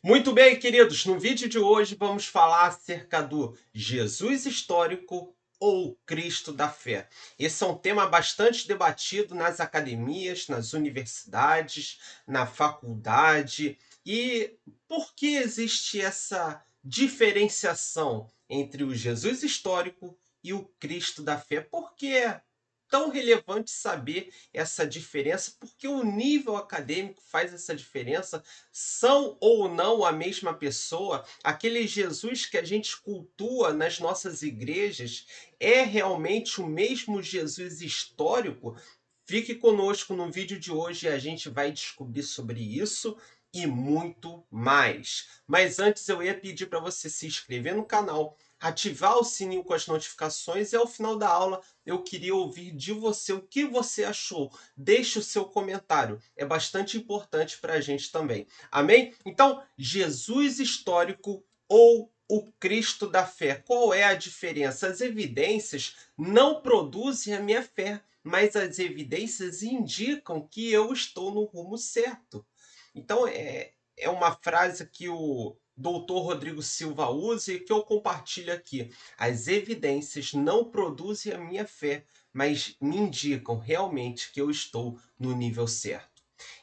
Muito bem, queridos, no vídeo de hoje vamos falar acerca do Jesus histórico ou Cristo da fé. Esse é um tema bastante debatido nas academias, nas universidades, na faculdade. E por que existe essa diferenciação entre o Jesus histórico e o Cristo da fé? Por que é tão relevante saber essa diferença? Porque o nível acadêmico faz essa diferença. São ou não a mesma pessoa? Aquele Jesus que a gente cultua nas nossas igrejas é realmente o mesmo Jesus histórico? Fique conosco no vídeo de hoje e a gente vai descobrir sobre isso e muito mais. Mas antes eu ia pedir para você se inscrever no canal, ativar o sininho com as notificações e ao final da aula eu queria ouvir de você o que você achou. Deixe o seu comentário, é bastante importante para a gente também. Amém? Então, Jesus histórico ou o Cristo da fé. Qual é a diferença? As evidências não produzem a minha fé, mas as evidências indicam que eu estou no rumo certo. Então, é uma frase que o doutor Rodrigo Silva usa e que eu compartilho aqui. As evidências não produzem a minha fé, mas me indicam realmente que eu estou no nível certo.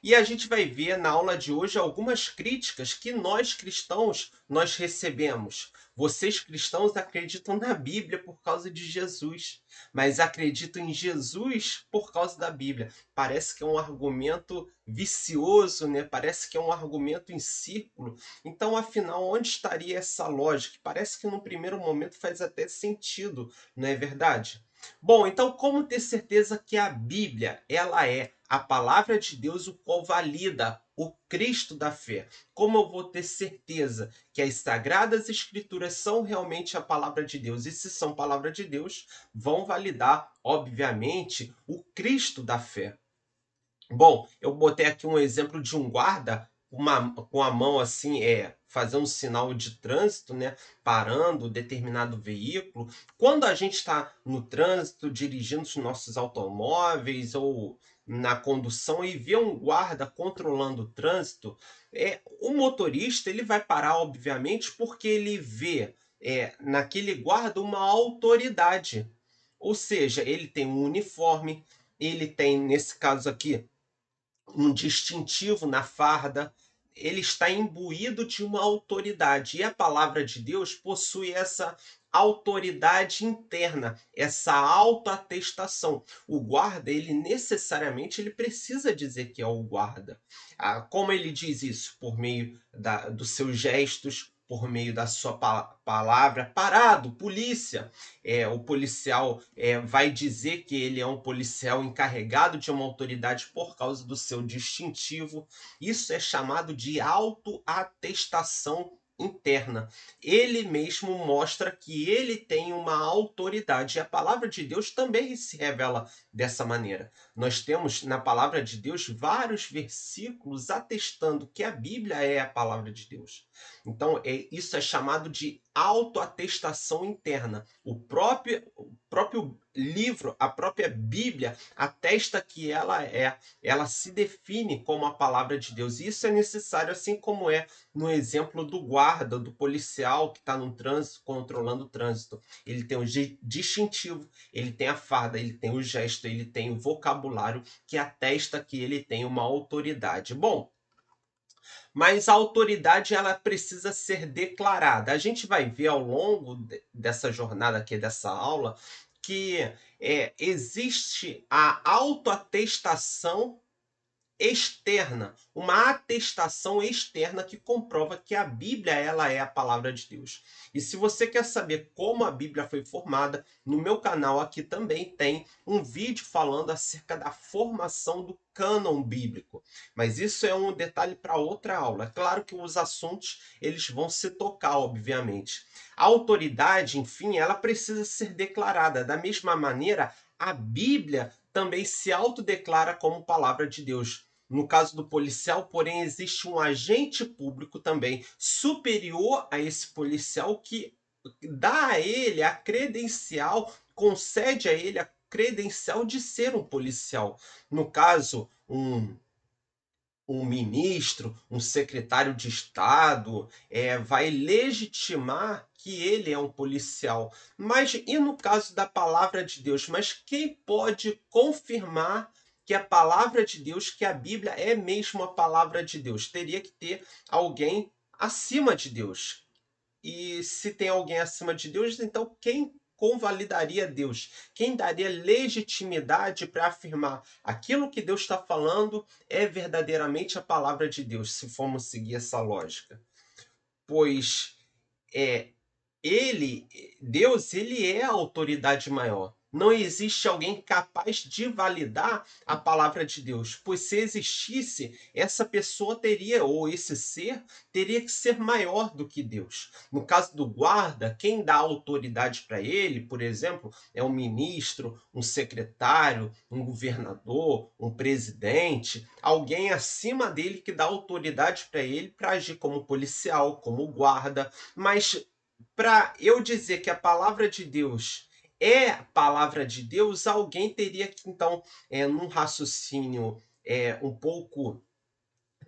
E a gente vai ver na aula de hoje algumas críticas que nós cristãos nós recebemos. Vocês cristãos acreditam na Bíblia por causa de Jesus, mas acreditam em Jesus por causa da Bíblia. Parece que é um argumento vicioso, né? Parece que é um argumento em círculo. Então, afinal, onde estaria essa lógica? Parece que no primeiro momento faz até sentido, não é verdade? Bom, então como ter certeza que a Bíblia, ela é a palavra de Deus, o qual valida o Cristo da fé? Como eu vou ter certeza que as sagradas escrituras são realmente a palavra de Deus? E se são palavra de Deus, vão validar, obviamente, o Cristo da fé. Bom, eu botei aqui um exemplo de um guarda com a mão assim, fazendo um sinal de trânsito, né? Parando determinado veículo. Quando a gente está no trânsito, dirigindo os nossos automóveis ou na condução e vê um guarda controlando o trânsito, o motorista ele vai parar, obviamente, porque ele vê naquele guarda uma autoridade. Ou seja, ele tem um uniforme, ele tem, nesse caso aqui, um distintivo na farda, ele está imbuído de uma autoridade. E a palavra de Deus possui essa autoridade interna, essa autoatestação. O guarda, ele necessariamente ele precisa dizer que é o guarda. Como ele diz isso? Por meio dos seus gestos, por meio da sua palavra, parado, polícia. O policial vai dizer que ele é um policial encarregado de uma autoridade por causa do seu distintivo. Isso é chamado de autoatestação interna. Ele mesmo mostra que ele tem uma autoridade. E a palavra de Deus também se revela dessa maneira. Nós temos na palavra de Deus vários versículos atestando que a Bíblia é a palavra de Deus. Então, isso é chamado de autoatestação interna. O próprio livro, a própria Bíblia, atesta que ela se define como a palavra de Deus. E isso é necessário, assim como é no exemplo do guarda, do policial que está no trânsito, controlando o trânsito. Ele tem o distintivo, ele tem a farda, ele tem o gesto, ele tem o vocabulário que atesta que ele tem uma autoridade. Bom, mas a autoridade ela precisa ser declarada. A gente vai ver ao longo dessa jornada aqui, dessa aula, que existe a autoatestação externa, uma atestação externa que comprova que a Bíblia ela é a palavra de Deus. E se você quer saber como a Bíblia foi formada, no meu canal aqui também tem um vídeo falando acerca da formação do cânon bíblico. Mas isso é um detalhe para outra aula. É claro que os assuntos eles vão se tocar, obviamente. A autoridade, enfim, ela precisa ser declarada. Da mesma maneira, a Bíblia também se autodeclara como palavra de Deus. No caso do policial, porém, existe um agente público também superior a esse policial que dá a ele a credencial, concede a ele a credencial de ser um policial. No caso, um ministro, um secretário de Estado, vai legitimar que ele é um policial. Mas e no caso da palavra de Deus? Mas quem pode confirmar que a palavra de Deus, que a Bíblia é mesmo a palavra de Deus? Teria que ter alguém acima de Deus. E se tem alguém acima de Deus, então quem convalidaria Deus? Quem daria legitimidade para afirmar aquilo que Deus está falando é verdadeiramente a palavra de Deus, se formos seguir essa lógica? Pois é, Deus, ele é a autoridade maior. Não existe alguém capaz de validar a palavra de Deus, pois se existisse, essa pessoa teria, ou esse ser, teria que ser maior do que Deus. No caso do guarda, quem dá autoridade para ele, por exemplo, é um ministro, um secretário, um governador, um presidente, alguém acima dele que dá autoridade para ele para agir como policial, como guarda, mas para eu dizer que a palavra de Deus é palavra de Deus, alguém teria que, então, num raciocínio um pouco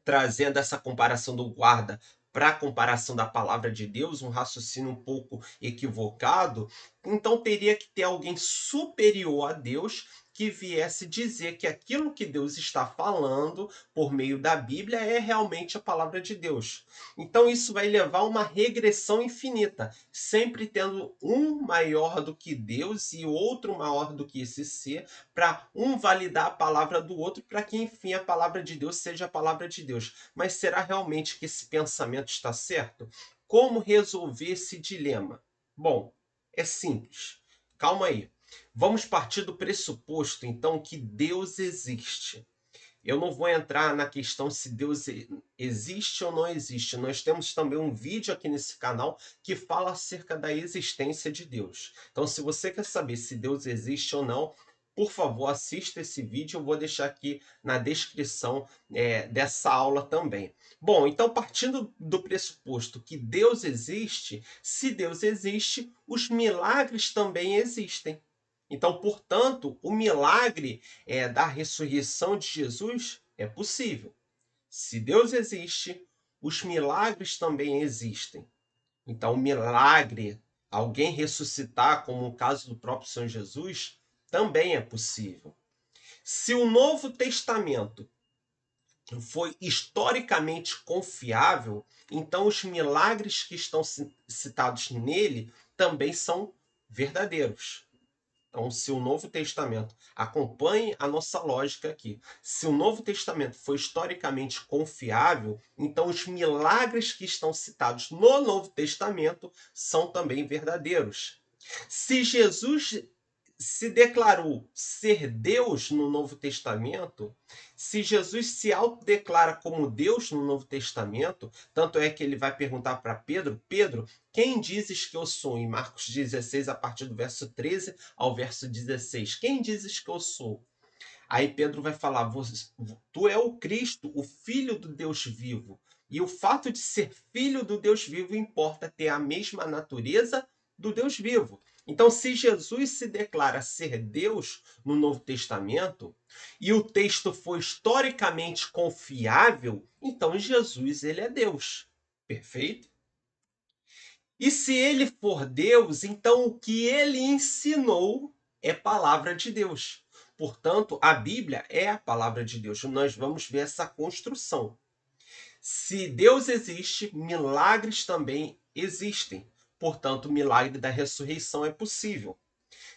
trazendo essa comparação do guarda para a comparação da palavra de Deus, um raciocínio um pouco equivocado, então teria que ter alguém superior a Deus que viesse dizer que aquilo que Deus está falando por meio da Bíblia é realmente a palavra de Deus. Então isso vai levar a uma regressão infinita, sempre tendo um maior do que Deus e outro maior do que esse ser, para um validar a palavra do outro, para que enfim a palavra de Deus seja a palavra de Deus. Mas será realmente que esse pensamento está certo? Como resolver esse dilema? Bom, é simples. Calma aí. Vamos partir do pressuposto, então, que Deus existe. Eu não vou entrar na questão se Deus existe ou não existe. Nós temos também um vídeo aqui nesse canal que fala acerca da existência de Deus. Então, se você quer saber se Deus existe ou não, por favor, assista esse vídeo. Eu vou deixar aqui na descrição dessa aula também. Bom, então, partindo do pressuposto que Deus existe, se Deus existe, os milagres também existem. Então, portanto, o milagre da ressurreição de Jesus é possível. Se Deus existe, os milagres também existem. Então, o milagre, alguém ressuscitar, como o caso do próprio Senhor Jesus, também é possível. Se o Novo Testamento foi historicamente confiável, então os milagres que estão citados nele também são verdadeiros. Então, se o Novo Testamento acompanhe a nossa lógica aqui, se o Novo Testamento foi historicamente confiável, então os milagres que estão citados no Novo Testamento são também verdadeiros. Se Jesus se declarou ser Deus no Novo Testamento, se Jesus se autodeclara como Deus no Novo Testamento, tanto é que ele vai perguntar para Pedro: Pedro, quem dizes que eu sou? Em Marcos 16, a partir do verso 13 ao verso 16. Quem dizes que eu sou? Aí Pedro vai falar: tu é o Cristo, o Filho do Deus vivo. E o fato de ser filho do Deus vivo importa ter a mesma natureza do Deus vivo. Então, se Jesus se declara ser Deus no Novo Testamento, e o texto foi historicamente confiável, então Jesus ele é Deus. Perfeito? E se ele for Deus, então o que ele ensinou é palavra de Deus. Portanto, a Bíblia é a palavra de Deus. Nós vamos ver essa construção. Se Deus existe, milagres também existem. Portanto, o milagre da ressurreição é possível.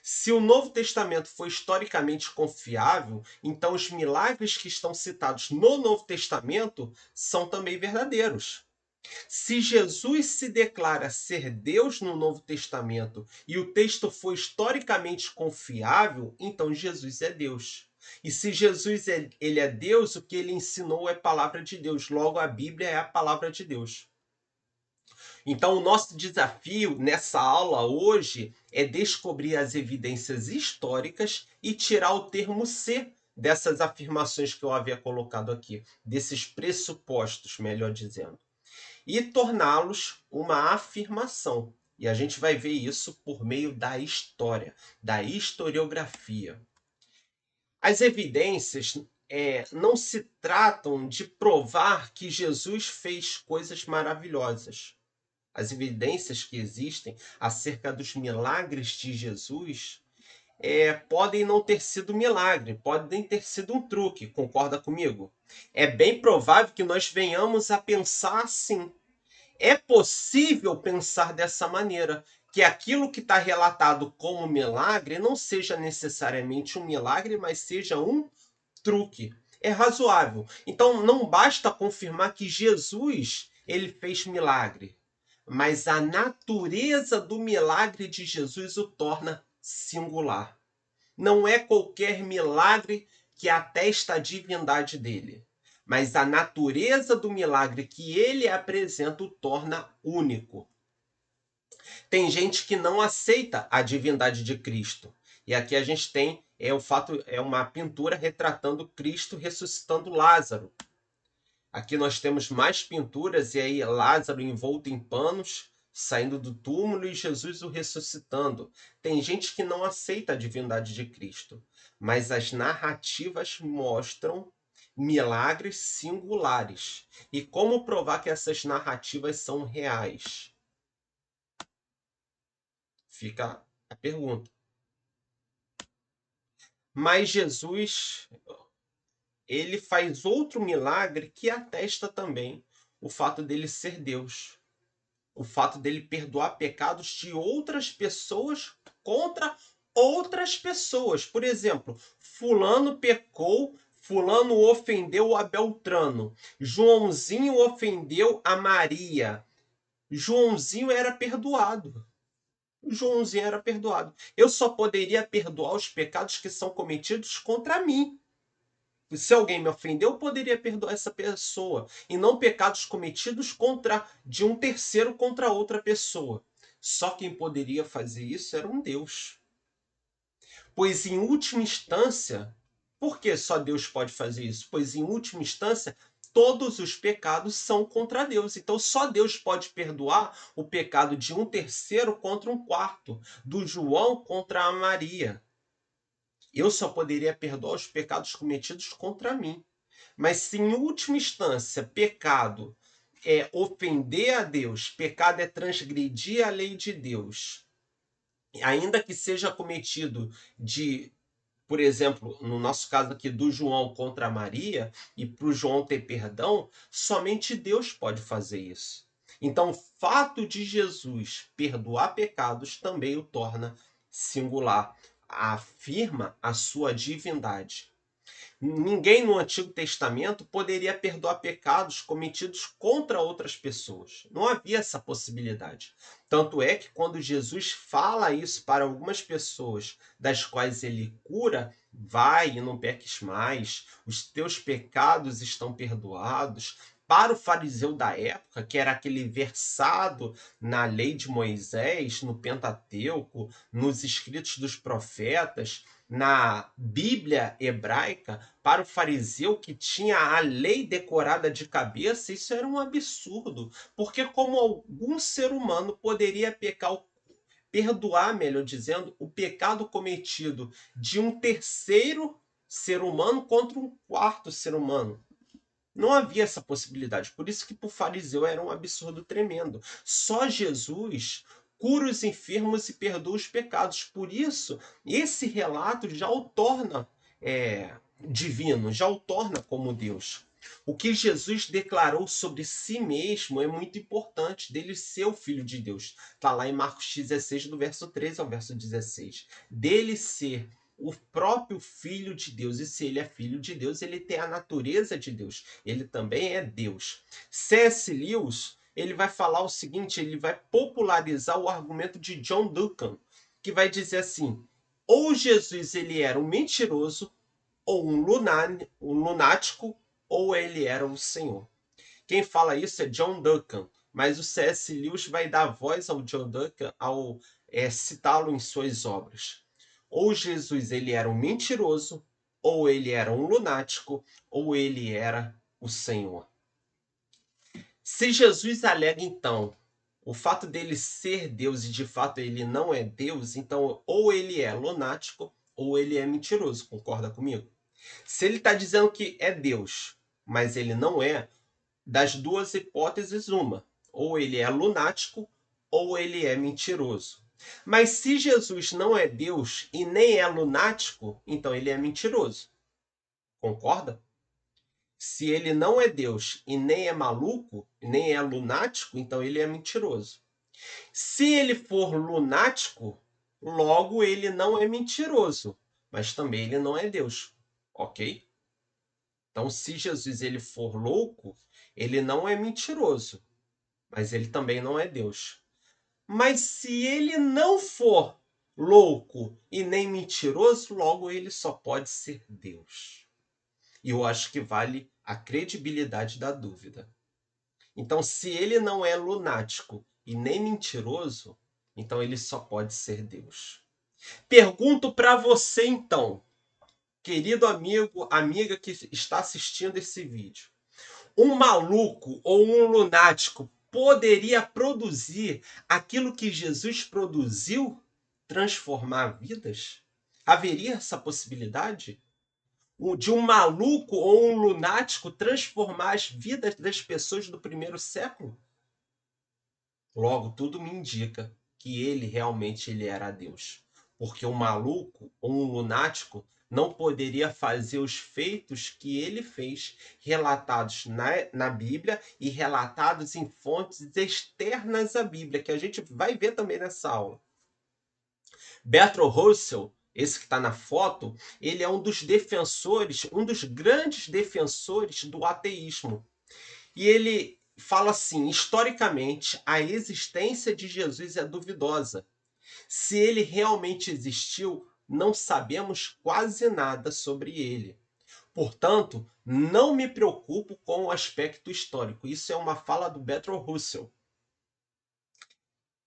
Se o Novo Testamento foi historicamente confiável, então os milagres que estão citados no Novo Testamento são também verdadeiros. Se Jesus se declara ser Deus no Novo Testamento e o texto foi historicamente confiável, então Jesus é Deus. E se Jesus ele é Deus, o que ele ensinou é palavra de Deus. Logo, a Bíblia é a palavra de Deus. Então, o nosso desafio nessa aula hoje é descobrir as evidências históricas e tirar o termo ser dessas afirmações que eu havia colocado aqui, desses pressupostos, melhor dizendo, e torná-los uma afirmação. E a gente vai ver isso por meio da história, da historiografia. As evidências não se tratam de provar que Jesus fez coisas maravilhosas. As evidências que existem acerca dos milagres de Jesus podem não ter sido milagre, podem ter sido um truque, concorda comigo? É bem provável que nós venhamos a pensar assim. É possível pensar dessa maneira, que aquilo que está relatado como milagre não seja necessariamente um milagre, mas seja um truque. É razoável. Então não basta confirmar que Jesus ele fez milagre, mas a natureza do milagre de Jesus o torna singular. Não é qualquer milagre que atesta a divindade dele, mas a natureza do milagre que ele apresenta o torna único. Tem gente que não aceita a divindade de Cristo. E aqui a gente tem uma pintura retratando Cristo ressuscitando Lázaro. Aqui nós temos mais pinturas e aí Lázaro envolto em panos, saindo do túmulo e Jesus o ressuscitando. Tem gente que não aceita a divindade de Cristo, mas as narrativas mostram milagres singulares. E como provar que essas narrativas são reais? Fica a pergunta. Mas Jesus, ele faz outro milagre que atesta também o fato dele ser Deus. O fato dele perdoar pecados de outras pessoas contra outras pessoas. Por exemplo, fulano pecou, fulano ofendeu a Beltrano, Joãozinho ofendeu a Maria. Joãozinho era perdoado. Joãozinho era perdoado. Eu só poderia perdoar os pecados que são cometidos contra mim. Se alguém me ofendeu, eu poderia perdoar essa pessoa. E não pecados cometidos de um terceiro contra outra pessoa. Só quem poderia fazer isso era um Deus. Pois em última instância, por que só Deus pode fazer isso? Pois em última instância, todos os pecados são contra Deus. Então só Deus pode perdoar o pecado de um terceiro contra um quarto, do João contra a Maria. Eu só poderia perdoar os pecados cometidos contra mim. Mas se em última instância pecado é ofender a Deus, pecado é transgredir a lei de Deus, ainda que seja cometido por exemplo, no nosso caso aqui do João contra a Maria, e para o João ter perdão, somente Deus pode fazer isso. Então, o fato de Jesus perdoar pecados também o torna singular, afirma a sua divindade. Ninguém no Antigo Testamento poderia perdoar pecados cometidos contra outras pessoas. Não havia essa possibilidade. Tanto é que quando Jesus fala isso para algumas pessoas, das quais ele cura, vai e não peques mais, os teus pecados estão perdoados. Para o fariseu da época, que era aquele versado na lei de Moisés, no Pentateuco, nos escritos dos profetas, na Bíblia hebraica, para o fariseu que tinha a lei decorada de cabeça, isso era um absurdo, porque como algum ser humano poderia perdoar, melhor dizendo, o pecado cometido de um terceiro ser humano contra um quarto ser humano? Não havia essa possibilidade. Por isso que para o fariseu era um absurdo tremendo. Só Jesus cura os enfermos e perdoa os pecados. Por isso, esse relato já o torna divino, já o torna como Deus. O que Jesus declarou sobre si mesmo é muito importante, dele ser o Filho de Deus. Está lá em Marcos 16, do verso 13 ao verso 16. Dele ser o próprio Filho de Deus. E se ele é Filho de Deus, ele tem a natureza de Deus. Ele também é Deus. C.S. Lewis, ele vai falar o seguinte, ele vai popularizar o argumento de John Duncan, que vai dizer assim, ou Jesus ele era um mentiroso, ou um lunático, ou ele era o Senhor. Quem fala isso é John Duncan, mas o C.S. Lewis vai dar voz ao John Duncan ao citá-lo em suas obras. Ou Jesus ele era um mentiroso, ou ele era um lunático, ou ele era o Senhor. Se Jesus alega, então, o fato dele ser Deus e de fato ele não é Deus, então ou ele é lunático ou ele é mentiroso, concorda comigo? Se ele está dizendo que é Deus, mas ele não é, das duas hipóteses, uma. Ou ele é lunático, ou ele é mentiroso. Mas se Jesus não é Deus e nem é lunático, então ele é mentiroso. Concorda? Se ele não é Deus e nem é maluco, nem é lunático, então ele é mentiroso. Se ele for lunático, logo ele não é mentiroso, mas também ele não é Deus, ok? Então, se Jesus ele for louco, ele não é mentiroso, mas ele também não é Deus. Mas se ele não for louco e nem mentiroso, logo ele só pode ser Deus. E eu acho que vale a credibilidade da dúvida. Então, se ele não é lunático e nem mentiroso, então ele só pode ser Deus. Pergunto para você então, querido amigo, amiga que está assistindo esse vídeo. Um maluco ou um lunático poderia produzir aquilo que Jesus produziu, transformar vidas? Haveria essa possibilidade? De um maluco ou um lunático transformar as vidas das pessoas do primeiro século? Logo, tudo me indica que ele realmente ele era Deus. Porque um maluco ou um lunático não poderia fazer os feitos que ele fez, relatados na Bíblia e relatados em fontes externas à Bíblia, que a gente vai ver também nessa aula. Bertrand Russell, esse que está na foto, ele é um dos defensores, um dos grandes defensores do ateísmo. E ele fala assim: historicamente, a existência de Jesus é duvidosa. Se ele realmente existiu, não sabemos quase nada sobre ele. Portanto, não me preocupo com o aspecto histórico. Isso é uma fala do Bertrand Russell.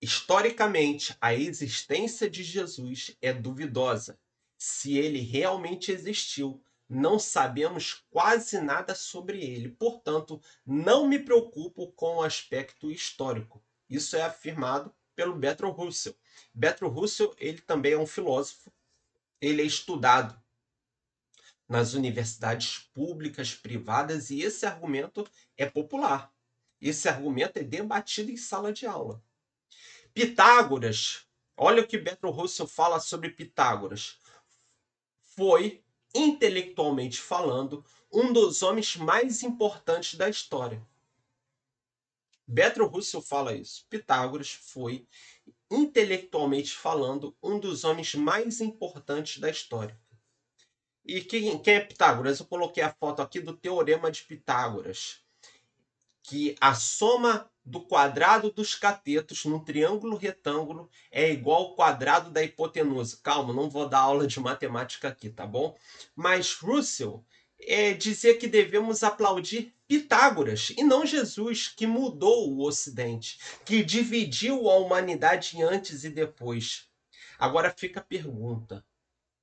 Historicamente, a existência de Jesus é duvidosa. Se ele realmente existiu, não sabemos quase nada sobre ele. Portanto, não me preocupo com o aspecto histórico. Isso é afirmado pelo Bertrand Russell. Bertrand Russell, ele também é um filósofo. Ele é estudado nas universidades públicas, privadas, e esse argumento é popular. Esse argumento é debatido em sala de aula. Pitágoras, olha o que Bertrand Russell fala sobre Pitágoras. Foi, intelectualmente falando, um dos homens mais importantes da história. Bertrand Russell fala isso. Pitágoras foi, intelectualmente falando, um dos homens mais importantes da história. E quem é Pitágoras? Eu coloquei a foto aqui do Teorema de Pitágoras, que a soma do quadrado dos catetos num triângulo retângulo é igual ao quadrado da hipotenusa. Calma, não vou dar aula de matemática aqui, tá bom? Mas Russell dizia que devemos aplaudir Pitágoras e não Jesus, que mudou o Ocidente, que dividiu a humanidade antes e depois. Agora fica a pergunta: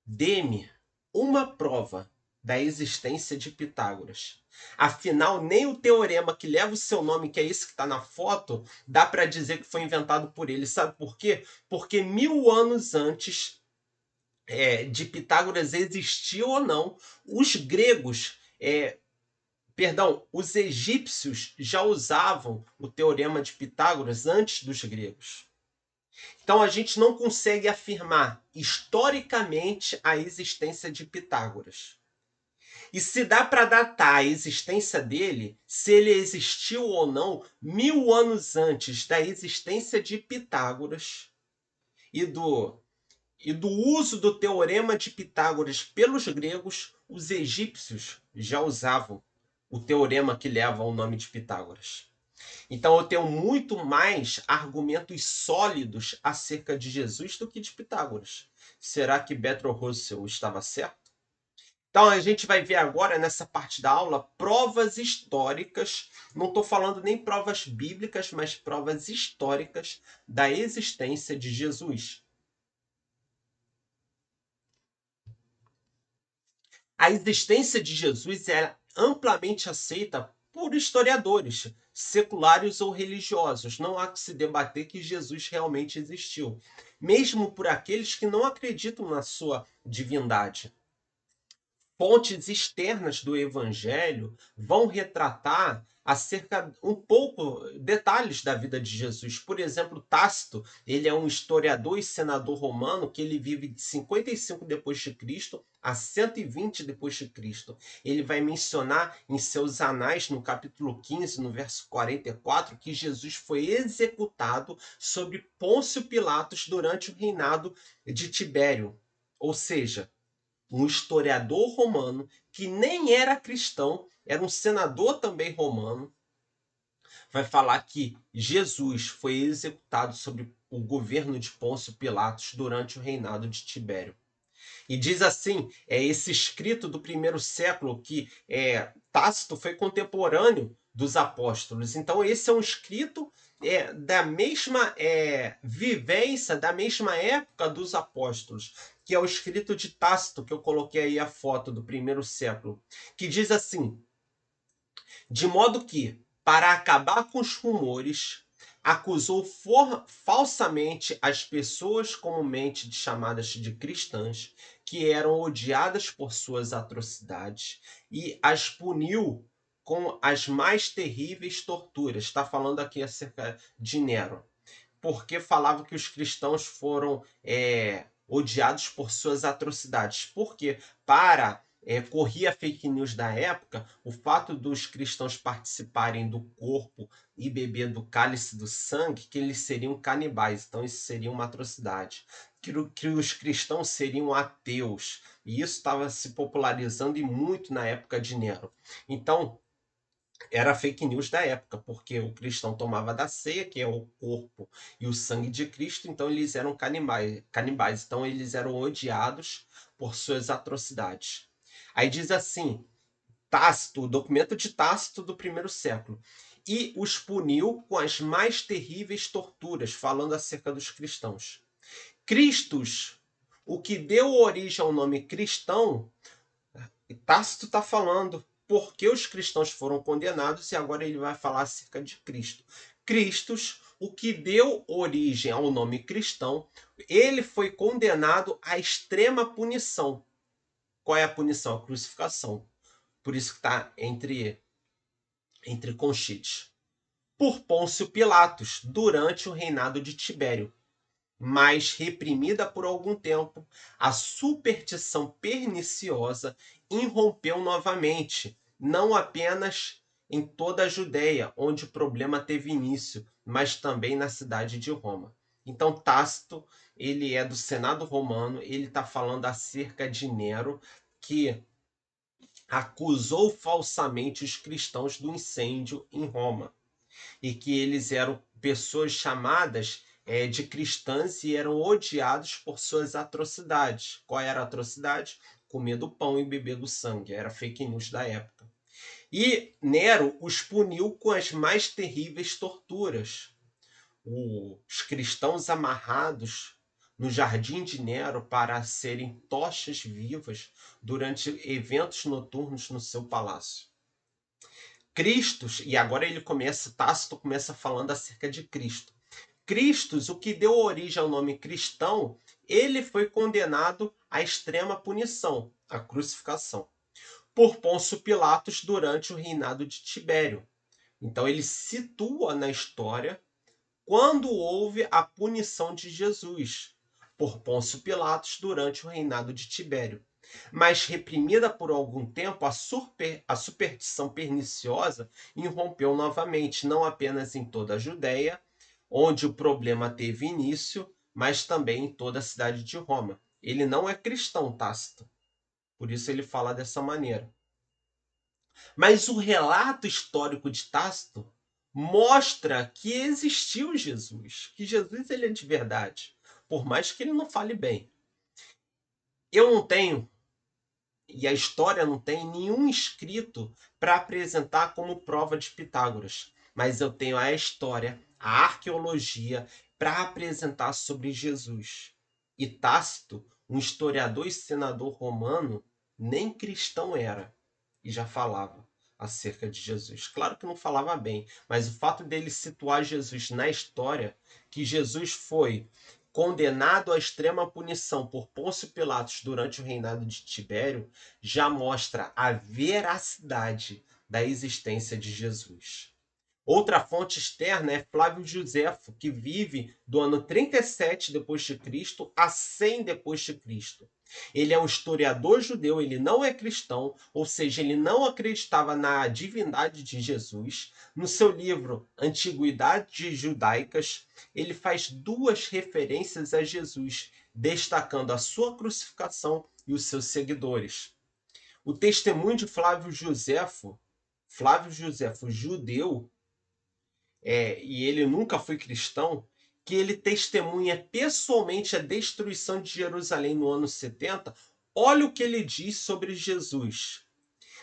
dê-me uma prova da existência de Pitágoras. Afinal, nem o teorema que leva o seu nome, que é esse que está na foto, dá para dizer que foi inventado por ele. Sabe por quê? Porque 1000 anos antes de Pitágoras existir ou não, os gregos, os egípcios já usavam o teorema de Pitágoras antes dos gregos. Então a gente não consegue afirmar historicamente a existência de Pitágoras. E se dá para datar a existência dele, se ele existiu ou não 1000 anos antes da existência de Pitágoras e do uso do teorema de Pitágoras pelos gregos, os egípcios já usavam o teorema que leva ao nome de Pitágoras. Então eu tenho muito mais argumentos sólidos acerca de Jesus do que de Pitágoras. Será que Bertrand Russell estava certo? Então a gente vai ver agora nessa parte da aula provas históricas, não estou falando nem provas bíblicas, mas provas históricas da existência de Jesus. A existência de Jesus é amplamente aceita por historiadores, seculares ou religiosos. Não há que se debater que Jesus realmente existiu, mesmo por aqueles que não acreditam na sua divindade. fontes externas do Evangelho vão retratar acerca um pouco detalhes da vida de Jesus. Por exemplo, Tácito, ele é um historiador e senador romano que ele vive de 55 depois de Cristo a 120 depois de Cristo. Ele vai mencionar em seus anais, no capítulo 15, no verso 44, que Jesus foi executado sob Pôncio Pilatos durante o reinado de Tibério. Ou seja, um historiador romano que nem era cristão, era um senador também romano, vai falar que Jesus foi executado sob o governo de Pôncio Pilatos durante o reinado de Tibério. E diz assim, esse escrito do primeiro século, que Tácito foi contemporâneo dos apóstolos. Então, esse é um escrito da mesma vivência, da mesma época dos apóstolos, que é o escrito de Tácito, que eu coloquei aí a foto do primeiro século, que diz assim: de modo que, para acabar com os rumores, acusou falsamente as pessoas comumente chamadas de cristãs, que eram odiadas por suas atrocidades, e as puniu com as mais terríveis torturas. Está falando aqui acerca de Nero, porque falava que os cristãos foram odiados por suas atrocidades. Porque corria fake news da época, o fato dos cristãos participarem do corpo e beber do cálice do sangue, que eles seriam canibais. Então isso seria uma atrocidade. Que os cristãos seriam ateus. E isso estava se popularizando e muito na época de Nero. Então, era fake news da época, porque o cristão tomava da ceia, que é o corpo e o sangue de Cristo, então eles eram canibais, então eles eram odiados por suas atrocidades. Aí diz assim, Tácito, o documento de Tácito do primeiro século, e os puniu com as mais terríveis torturas, falando acerca dos cristãos. Cristos, o que deu origem ao nome cristão, Tácito está falando porque os cristãos foram condenados e agora ele vai falar acerca de Cristo. Cristos, o que deu origem ao nome cristão, ele foi condenado à extrema punição. Qual é a punição? A crucificação. Por isso que está entre conchites. Por Pôncio Pilatos, durante o reinado de Tibério. Mas reprimida por algum tempo, a superstição perniciosa irrompeu novamente, não apenas em toda a Judéia, onde o problema teve início, mas também na cidade de Roma. Então Tácito, ele é do Senado romano, ele está falando acerca de Nero, que acusou falsamente os cristãos do incêndio em Roma e que eles eram pessoas chamadas de cristãs e eram odiados por suas atrocidades. Qual era a atrocidade? Comer do pão e beber do sangue. Era fake news da época. E Nero os puniu com as mais terríveis torturas. Os cristãos amarrados no jardim de Nero para serem tochas vivas durante eventos noturnos no seu palácio. Cristo, e agora Tácito começa falando acerca de Cristo. Cristo, o que deu origem ao nome cristão, ele foi condenado à extrema punição, à crucificação, por Pôncio Pilatos durante o reinado de Tibério. Então ele situa na história quando houve a punição de Jesus por Pôncio Pilatos durante o reinado de Tibério. Mas reprimida por algum tempo, a superstição perniciosa irrompeu novamente, não apenas em toda a Judéia, onde o problema teve início, mas também em toda a cidade de Roma. Ele não é cristão, Tácito, por isso ele fala dessa maneira. Mas o relato histórico de Tácito mostra que existiu Jesus, que Jesus ele é de verdade, por mais que ele não fale bem. Eu não tenho, e a história não tem nenhum escrito para apresentar como prova de Pitágoras, mas eu tenho a história, a arqueologia para apresentar sobre Jesus. E Tácito, um historiador e senador romano, nem cristão era e já falava acerca de Jesus. Claro que não falava bem, mas o fato dele situar Jesus na história, que Jesus foi condenado à extrema punição por Pôncio Pilatos durante o reinado de Tibério, já mostra a veracidade da existência de Jesus. Outra fonte externa é Flávio Josefo, que vive do ano 37 depois de Cristo a 100 depois de Cristo. Ele é um historiador judeu, ele não é cristão, ou seja, ele não acreditava na divindade de Jesus. No seu livro Antiguidades Judaicas, ele faz duas referências a Jesus, destacando a sua crucificação e os seus seguidores. O testemunho de Flávio Josefo, judeu, e ele nunca foi cristão, que ele testemunha pessoalmente a destruição de Jerusalém no ano 70, olha o que ele diz sobre Jesus.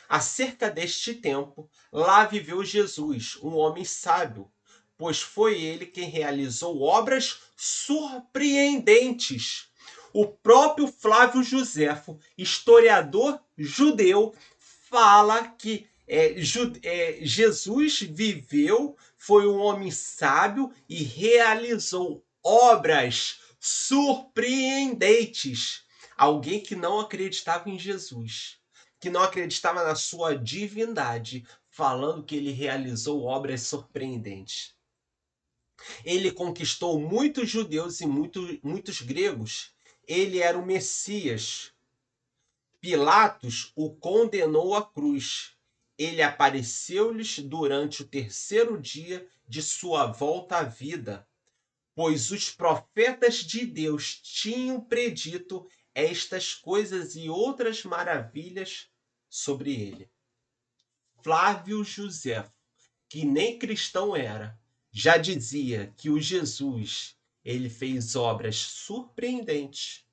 Acerca deste tempo, lá viveu Jesus, um homem sábio, pois foi ele quem realizou obras surpreendentes. O próprio Flávio Josefo, historiador judeu, fala que Jesus viveu, foi um homem sábio e realizou obras surpreendentes. Alguém que não acreditava em Jesus, que não acreditava na sua divindade, falando que ele realizou obras surpreendentes. Ele conquistou muitos judeus e muitos gregos. Ele era o Messias. Pilatos o condenou à cruz. Ele apareceu-lhes durante o terceiro dia de sua volta à vida, pois os profetas de Deus tinham predito estas coisas e outras maravilhas sobre ele. Flávio Josefo, que nem cristão era, já dizia que o Jesus, ele fez obras surpreendentes,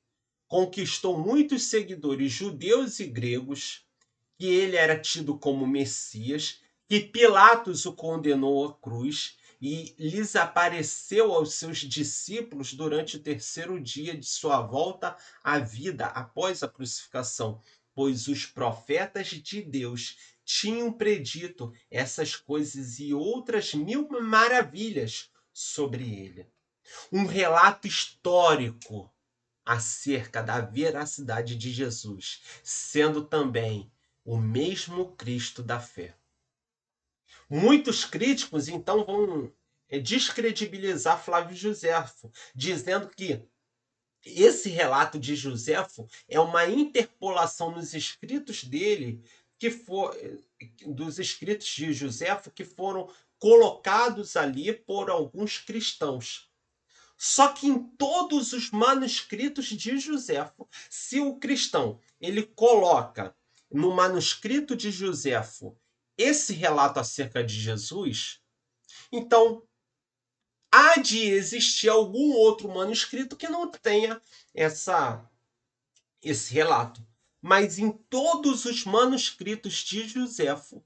conquistou muitos seguidores judeus e gregos, que ele era tido como Messias, que Pilatos o condenou à cruz e lhes apareceu aos seus discípulos durante o terceiro dia de sua volta à vida após a crucificação, pois os profetas de Deus tinham predito essas coisas e outras mil maravilhas sobre ele. Um relato histórico acerca da veracidade de Jesus, sendo também o mesmo Cristo da fé. Muitos críticos, então, vão descredibilizar Flávio Josefo, dizendo que esse relato de Josefo é uma interpolação nos escritos dele, dos escritos de Josefo, que foram colocados ali por alguns cristãos. Só que em todos os manuscritos de Josefo, se o cristão ele coloca no manuscrito de Josefo esse relato acerca de Jesus, então há de existir algum outro manuscrito que não tenha esse relato. Mas em todos os manuscritos de Josefo,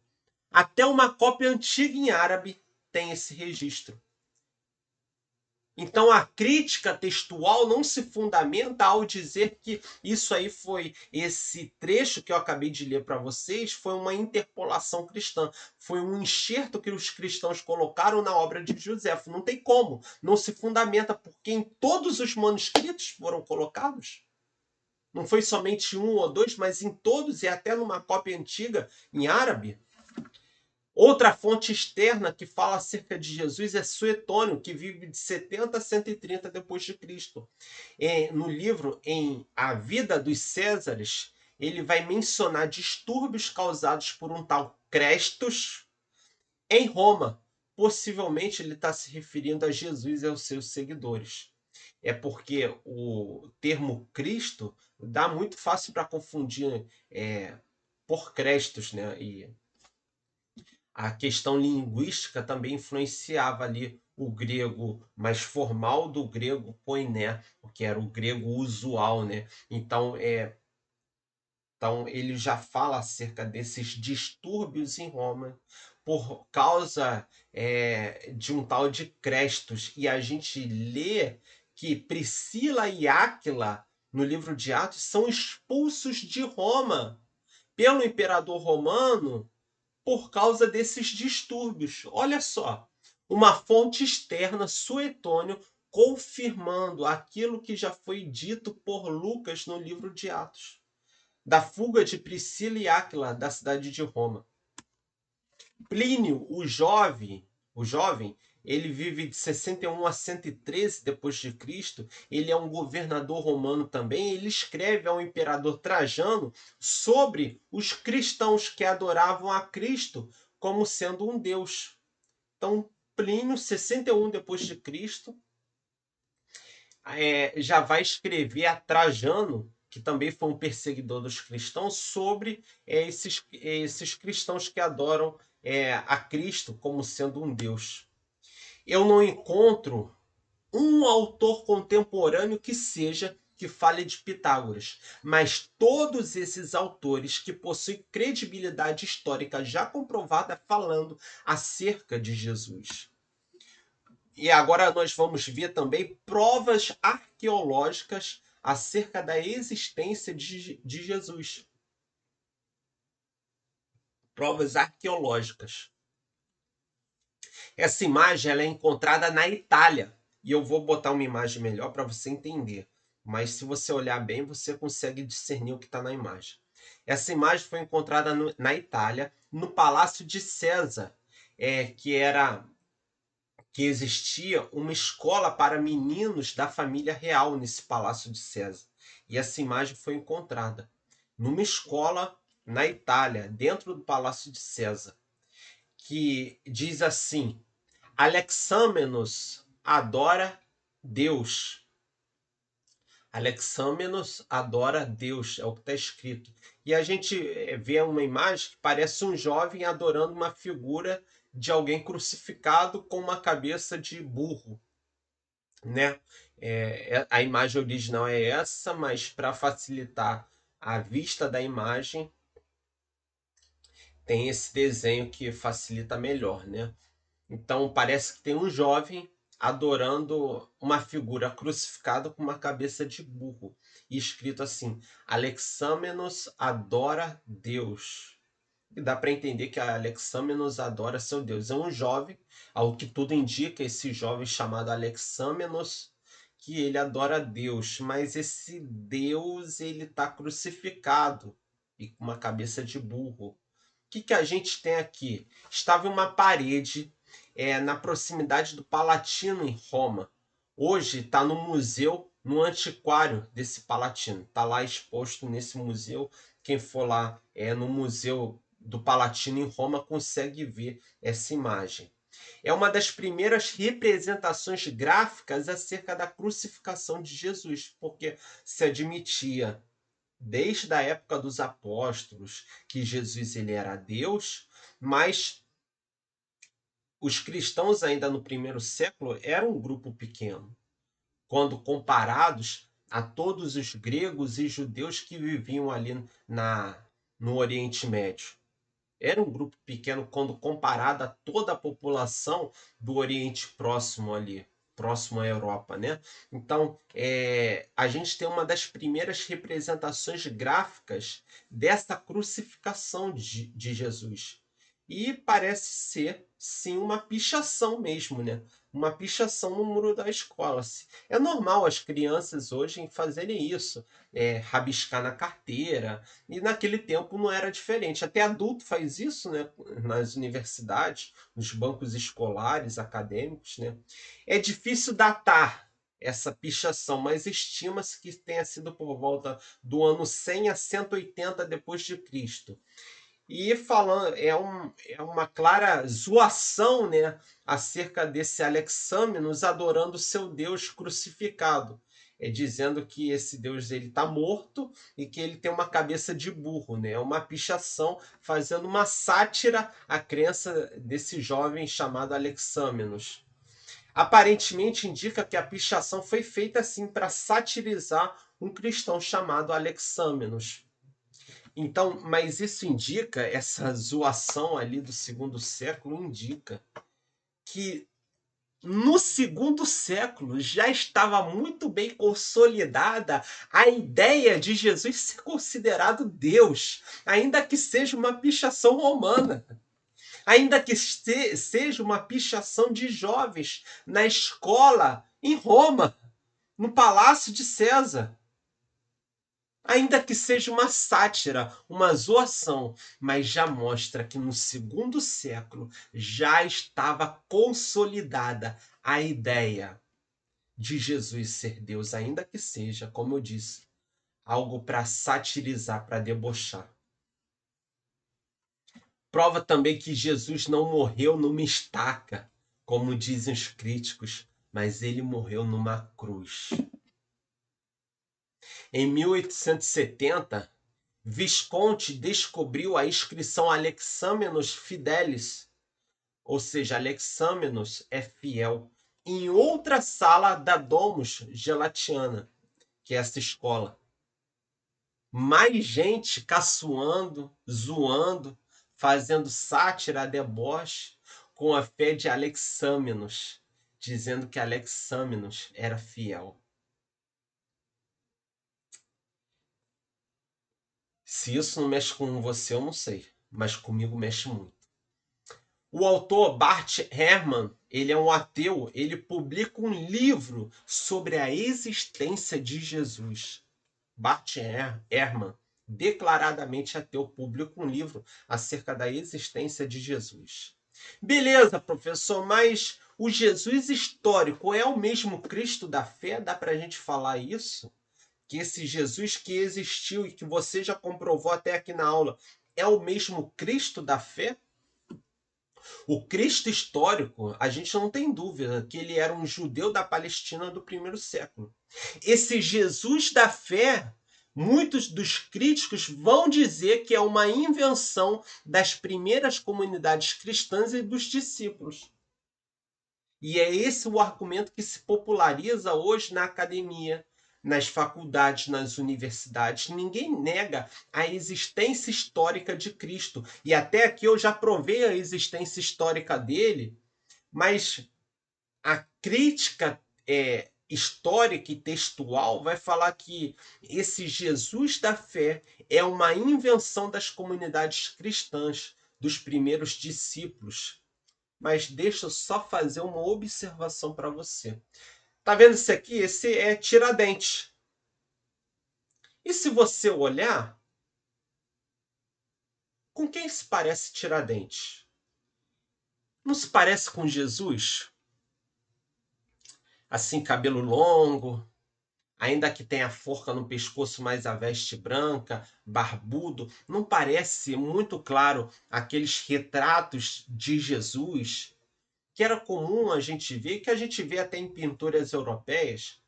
até uma cópia antiga em árabe tem esse registro. Então a crítica textual não se fundamenta ao dizer que isso aí foi, esse trecho que eu acabei de ler para vocês, foi uma interpolação cristã, foi um enxerto que os cristãos colocaram na obra de Josefo. Não tem como, não se fundamenta, porque em todos os manuscritos foram colocados. Não foi somente um ou dois, mas em todos, e até numa cópia antiga em árabe. Outra fonte externa que fala acerca de Jesus é Suetônio, que vive de 70 a 130 depois de Cristo. No livro em A Vida dos Césares, ele vai mencionar distúrbios causados por um tal Crestus em Roma. Possivelmente ele está se referindo a Jesus e aos seus seguidores. É porque o termo Cristo dá muito fácil para confundir por Crestus, né? E a questão linguística também influenciava ali o grego mais formal do grego koiné, que era o grego usual, né? Então ele já fala acerca desses distúrbios em Roma por causa de um tal de Crestus. E a gente lê que Priscila e Áquila, no livro de Atos, são expulsos de Roma pelo imperador romano por causa desses distúrbios. Olha só, uma fonte externa, Suetônio, confirmando aquilo que já foi dito por Lucas no livro de Atos, da fuga de Priscila e Áquila da cidade de Roma. Plínio, o jovem, ele vive de 61 a 113 depois de Cristo. Ele é um governador romano também. Ele escreve ao imperador Trajano sobre os cristãos que adoravam a Cristo como sendo um deus. Então, Plínio, 61 depois de Cristo, já vai escrever a Trajano, que também foi um perseguidor dos cristãos, sobre esses cristãos que adoram a Cristo como sendo um Deus. Eu não encontro um autor contemporâneo que fale de Pitágoras, mas todos esses autores que possuem credibilidade histórica já comprovada falando acerca de Jesus. E agora nós vamos ver também provas arqueológicas acerca da existência de Jesus. Provas arqueológicas. Essa imagem ela é encontrada na Itália. E eu vou botar uma imagem melhor para você entender. Mas se você olhar bem, você consegue discernir o que está na imagem. Essa imagem foi encontrada na Itália, no Palácio de César, que existia uma escola para meninos da família real nesse Palácio de César. E essa imagem foi encontrada numa escola na Itália, dentro do Palácio de César, que diz assim: Alexâmenos adora Deus. Alexâmenos adora Deus, é o que está escrito. E a gente vê uma imagem que parece um jovem adorando uma figura de alguém crucificado com uma cabeça de burro, né? A imagem original é essa, mas para facilitar a vista da imagem, tem esse desenho que facilita melhor, né? Então parece que tem um jovem adorando uma figura crucificada com uma cabeça de burro. E escrito assim: Alexâmenos adora Deus. E dá para entender que Alexâmenos adora seu Deus. É um jovem, ao que tudo indica, esse jovem chamado Alexâmenos, que ele adora Deus. Mas esse Deus, ele está crucificado e com uma cabeça de burro. O que a gente tem aqui? Estava em uma parede na proximidade do Palatino, em Roma. Hoje está no museu, no antiquário desse Palatino. Está lá exposto nesse museu. Quem for lá no museu do Palatino em Roma consegue ver essa imagem. É uma das primeiras representações gráficas acerca da crucificação de Jesus, porque se admitia desde a época dos apóstolos que Jesus ele era Deus, mas os cristãos ainda no primeiro século eram um grupo pequeno, quando comparados a todos os gregos e judeus que viviam ali no Oriente Médio. Era um grupo pequeno quando comparado a toda a população do Oriente Próximo ali, próximo à Europa, né? Então, a gente tem uma das primeiras representações gráficas dessa crucificação de Jesus. E parece ser, sim, uma pichação mesmo, né? Uma pichação no muro da escola. É normal as crianças hoje fazerem isso, rabiscar na carteira, e naquele tempo não era diferente. Até adulto faz isso, né? Nas universidades, nos bancos escolares, acadêmicos, né? É difícil datar essa pichação, mas estima-se que tenha sido por volta do ano 100 a 180 depois de Cristo. E falando, uma clara zoação, né, acerca desse Alexâmenos adorando seu Deus crucificado. Dizendo que esse Deus ele está morto e que ele tem uma cabeça de burro, né? Uma pichação fazendo uma sátira à crença desse jovem chamado Alexâmenos. Aparentemente indica que a pichação foi feita assim para satirizar um cristão chamado Alexâmenos. Então, mas isso indica, essa zoação ali do segundo século indica que no segundo século já estava muito bem consolidada a ideia de Jesus ser considerado Deus, ainda que seja uma pichação romana, ainda que seja uma pichação de jovens na escola em Roma, no Palácio de César. Ainda que seja uma sátira, uma zoação, mas já mostra que no segundo século já estava consolidada a ideia de Jesus ser Deus, ainda que seja, como eu disse, algo para satirizar, para debochar. Prova também que Jesus não morreu numa estaca, como dizem os críticos, mas ele morreu numa cruz. Em 1870, Visconti descobriu a inscrição Alexamenos Fidelis, ou seja, Alexamenos é fiel, em outra sala da Domus Gelatiana, que é essa escola. Mais gente caçoando, zoando, fazendo sátira, deboche, com a fé de Alexamenos, dizendo que Alexamenos era fiel. Se isso não mexe com você, eu não sei, mas comigo mexe muito. O autor Bart Ehrman, ele é um ateu, ele publica um livro sobre a existência de Jesus. Bart Ehrman, declaradamente ateu, publica um livro acerca da existência de Jesus. Beleza, professor, mas o Jesus histórico é o mesmo Cristo da fé? Dá para a gente falar isso? Que esse Jesus que existiu e que você já comprovou até aqui na aula é o mesmo Cristo da fé? O Cristo histórico, a gente não tem dúvida que ele era um judeu da Palestina do primeiro século. Esse Jesus da fé, muitos dos críticos vão dizer que é uma invenção das primeiras comunidades cristãs e dos discípulos. E é esse o argumento que se populariza hoje na academia, nas faculdades, nas universidades. Ninguém nega a existência histórica de Cristo. E até aqui eu já provei a existência histórica dele, mas a crítica histórica e textual vai falar que esse Jesus da fé é uma invenção das comunidades cristãs, dos primeiros discípulos. Mas deixa eu só fazer uma observação para você. Tá vendo isso aqui? Esse é Tiradentes. E se você olhar, com quem se parece Tiradentes? Não se parece com Jesus? Assim, cabelo longo, ainda que tenha forca no pescoço, mas a veste branca, barbudo. Não parece muito claro aqueles retratos de Jesus que era comum a gente ver, que a gente vê até em pinturas europeias?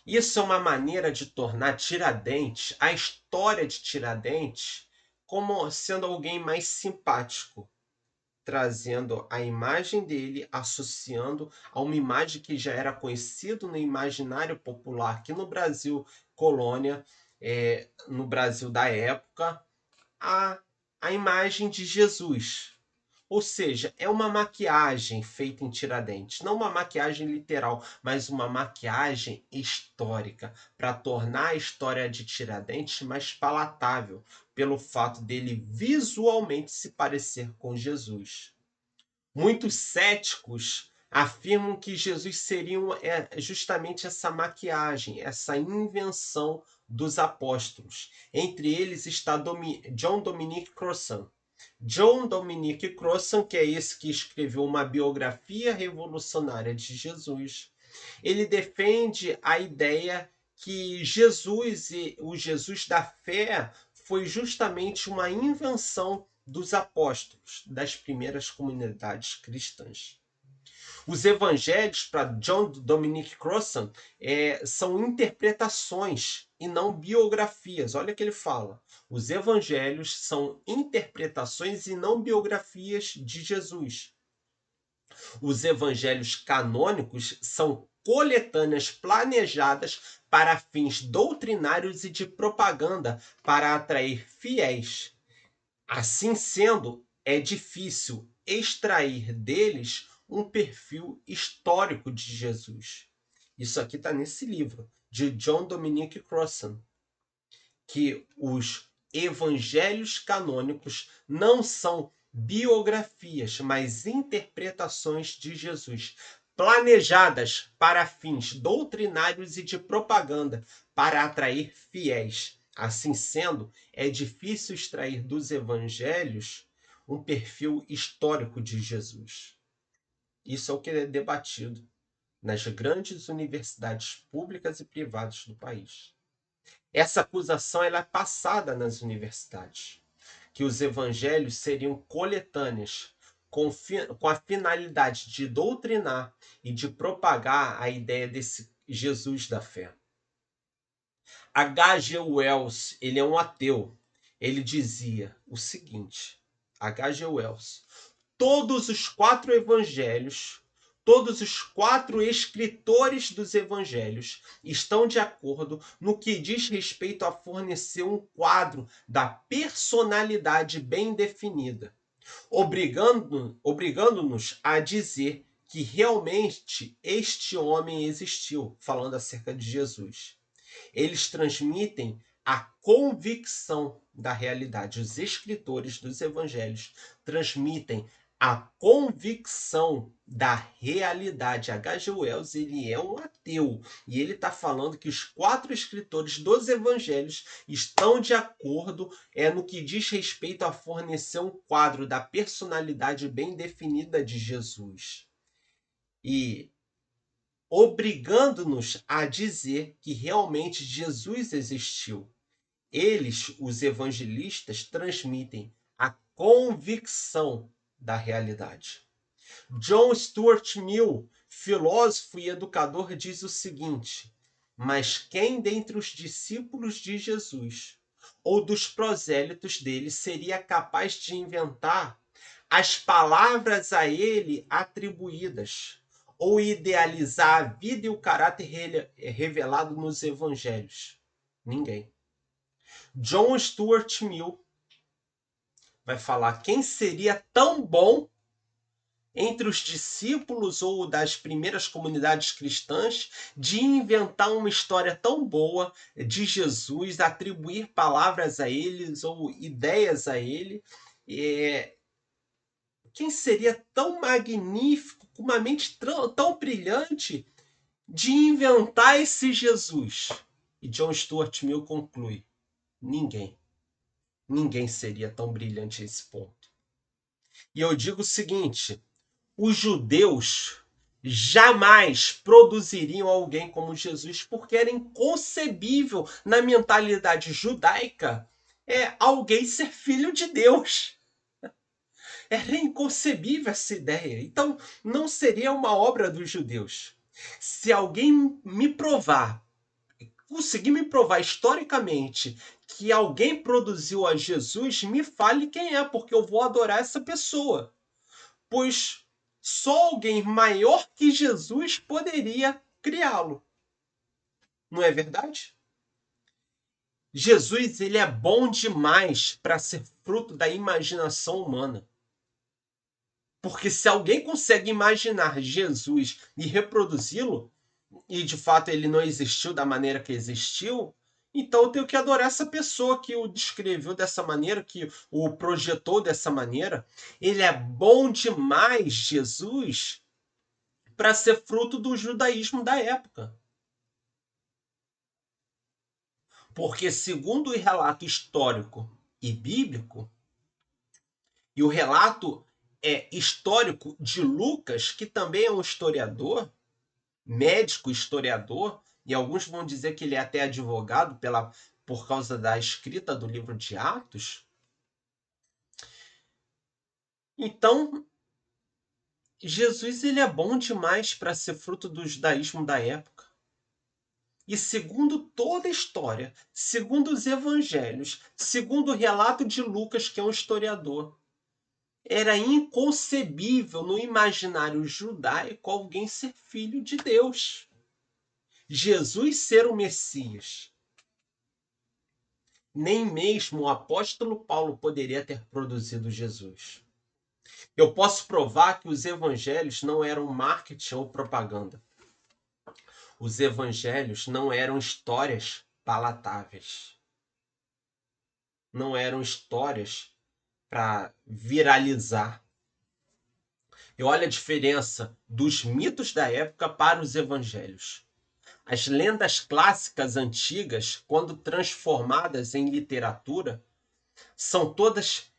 Isso é uma maneira de tornar Tiradentes, a história de Tiradentes, como sendo alguém mais simpático, trazendo a imagem dele, associando a uma imagem que já era conhecida no imaginário popular aqui no Brasil, colônia, no Brasil da época, a, a imagem de Jesus. Ou seja, é uma maquiagem feita em Tiradentes. Não uma maquiagem literal, mas uma maquiagem histórica, para tornar a história de Tiradentes mais palatável, pelo fato dele visualmente se parecer com Jesus. Muitos céticos afirmam que Jesus seria justamente essa maquiagem, essa invenção dos apóstolos. Entre eles está John Dominic Crossan. John Dominic Crossan, que é esse que escreveu uma biografia revolucionária de Jesus, ele defende a ideia que Jesus e o Jesus da fé foi justamente uma invenção dos apóstolos, das primeiras comunidades cristãs. Os evangelhos, para John Dominic Crossan, são interpretações e não biografias. Olha o que ele fala. Os evangelhos são interpretações e não biografias de Jesus. Os evangelhos canônicos são coletâneas planejadas para fins doutrinários e de propaganda para atrair fiéis. Assim sendo, é difícil extrair deles um perfil histórico de Jesus. Isso aqui está nesse livro, de John Dominic Crossan, que os evangelhos canônicos não são biografias, mas interpretações de Jesus, planejadas para fins doutrinários e de propaganda, para atrair fiéis. Assim sendo, é difícil extrair dos evangelhos um perfil histórico de Jesus. Isso é o que é debatido nas grandes universidades públicas e privadas do país. Essa acusação ela é passada nas universidades, que os evangelhos seriam coletâneas com a finalidade de doutrinar e de propagar a ideia desse Jesus da fé. H.G. Wells, ele é um ateu. Ele dizia o seguinte, H.G. Wells: todos os 4 evangelhos, todos os 4 escritores dos evangelhos estão de acordo no que diz respeito a fornecer um quadro da personalidade bem definida, obrigando-nos a dizer que realmente este homem existiu, falando acerca de Jesus. Eles transmitem a convicção da realidade. Os escritores dos evangelhos transmitem a convicção da realidade. H.G. Wells, ele é um ateu e ele está falando que os 4 escritores dos evangelhos estão de acordo no que diz respeito a fornecer um quadro da personalidade bem definida de Jesus. E obrigando-nos a dizer que realmente Jesus existiu. Eles, os evangelistas, transmitem a convicção da realidade. John Stuart Mill, filósofo e educador, diz o seguinte: mas quem dentre os discípulos de Jesus ou dos prosélitos dele seria capaz de inventar as palavras a ele atribuídas, ou idealizar a vida e o caráter revelado nos evangelhos? Ninguém. John Stuart Mill vai falar: quem seria tão bom entre os discípulos ou das primeiras comunidades cristãs de inventar uma história tão boa de Jesus, atribuir palavras a eles ou ideias a ele? Quem seria tão magnífico, com uma mente tão brilhante, de inventar esse Jesus? E John Stuart Mill conclui: ninguém. Ninguém seria tão brilhante a esse ponto. E eu digo o seguinte: os judeus jamais produziriam alguém como Jesus, porque era inconcebível na mentalidade judaica alguém ser filho de Deus. Era inconcebível essa ideia. Então, não seria uma obra dos judeus. Se alguém conseguir me provar historicamente que alguém produziu a Jesus, me fale quem é, porque eu vou adorar essa pessoa. Pois só alguém maior que Jesus poderia criá-lo. Não é verdade? Jesus, ele é bom demais para ser fruto da imaginação humana. Porque se alguém consegue imaginar Jesus e reproduzi-lo, e de fato ele não existiu da maneira que existiu, então eu tenho que adorar essa pessoa que o descreveu dessa maneira, que o projetou dessa maneira. Ele é bom demais, Jesus, para ser fruto do judaísmo da época. Porque, segundo o relato histórico e bíblico, e o relato histórico de Lucas, que também é um historiador, médico, historiador, e alguns vão dizer que ele é até advogado por causa da escrita do livro de Atos. Então, Jesus ele é bom demais para ser fruto do judaísmo da época. E segundo toda a história, segundo os evangelhos, segundo o relato de Lucas, que é um historiador, era inconcebível no imaginário judaico alguém ser filho de Deus. Jesus ser o Messias. Nem mesmo o apóstolo Paulo poderia ter produzido Jesus. Eu posso provar que os evangelhos não eram marketing ou propaganda. Os evangelhos não eram histórias palatáveis. Não eram histórias para viralizar. E olha a diferença dos mitos da época para os evangelhos. As lendas clássicas antigas, quando transformadas em literatura, são todas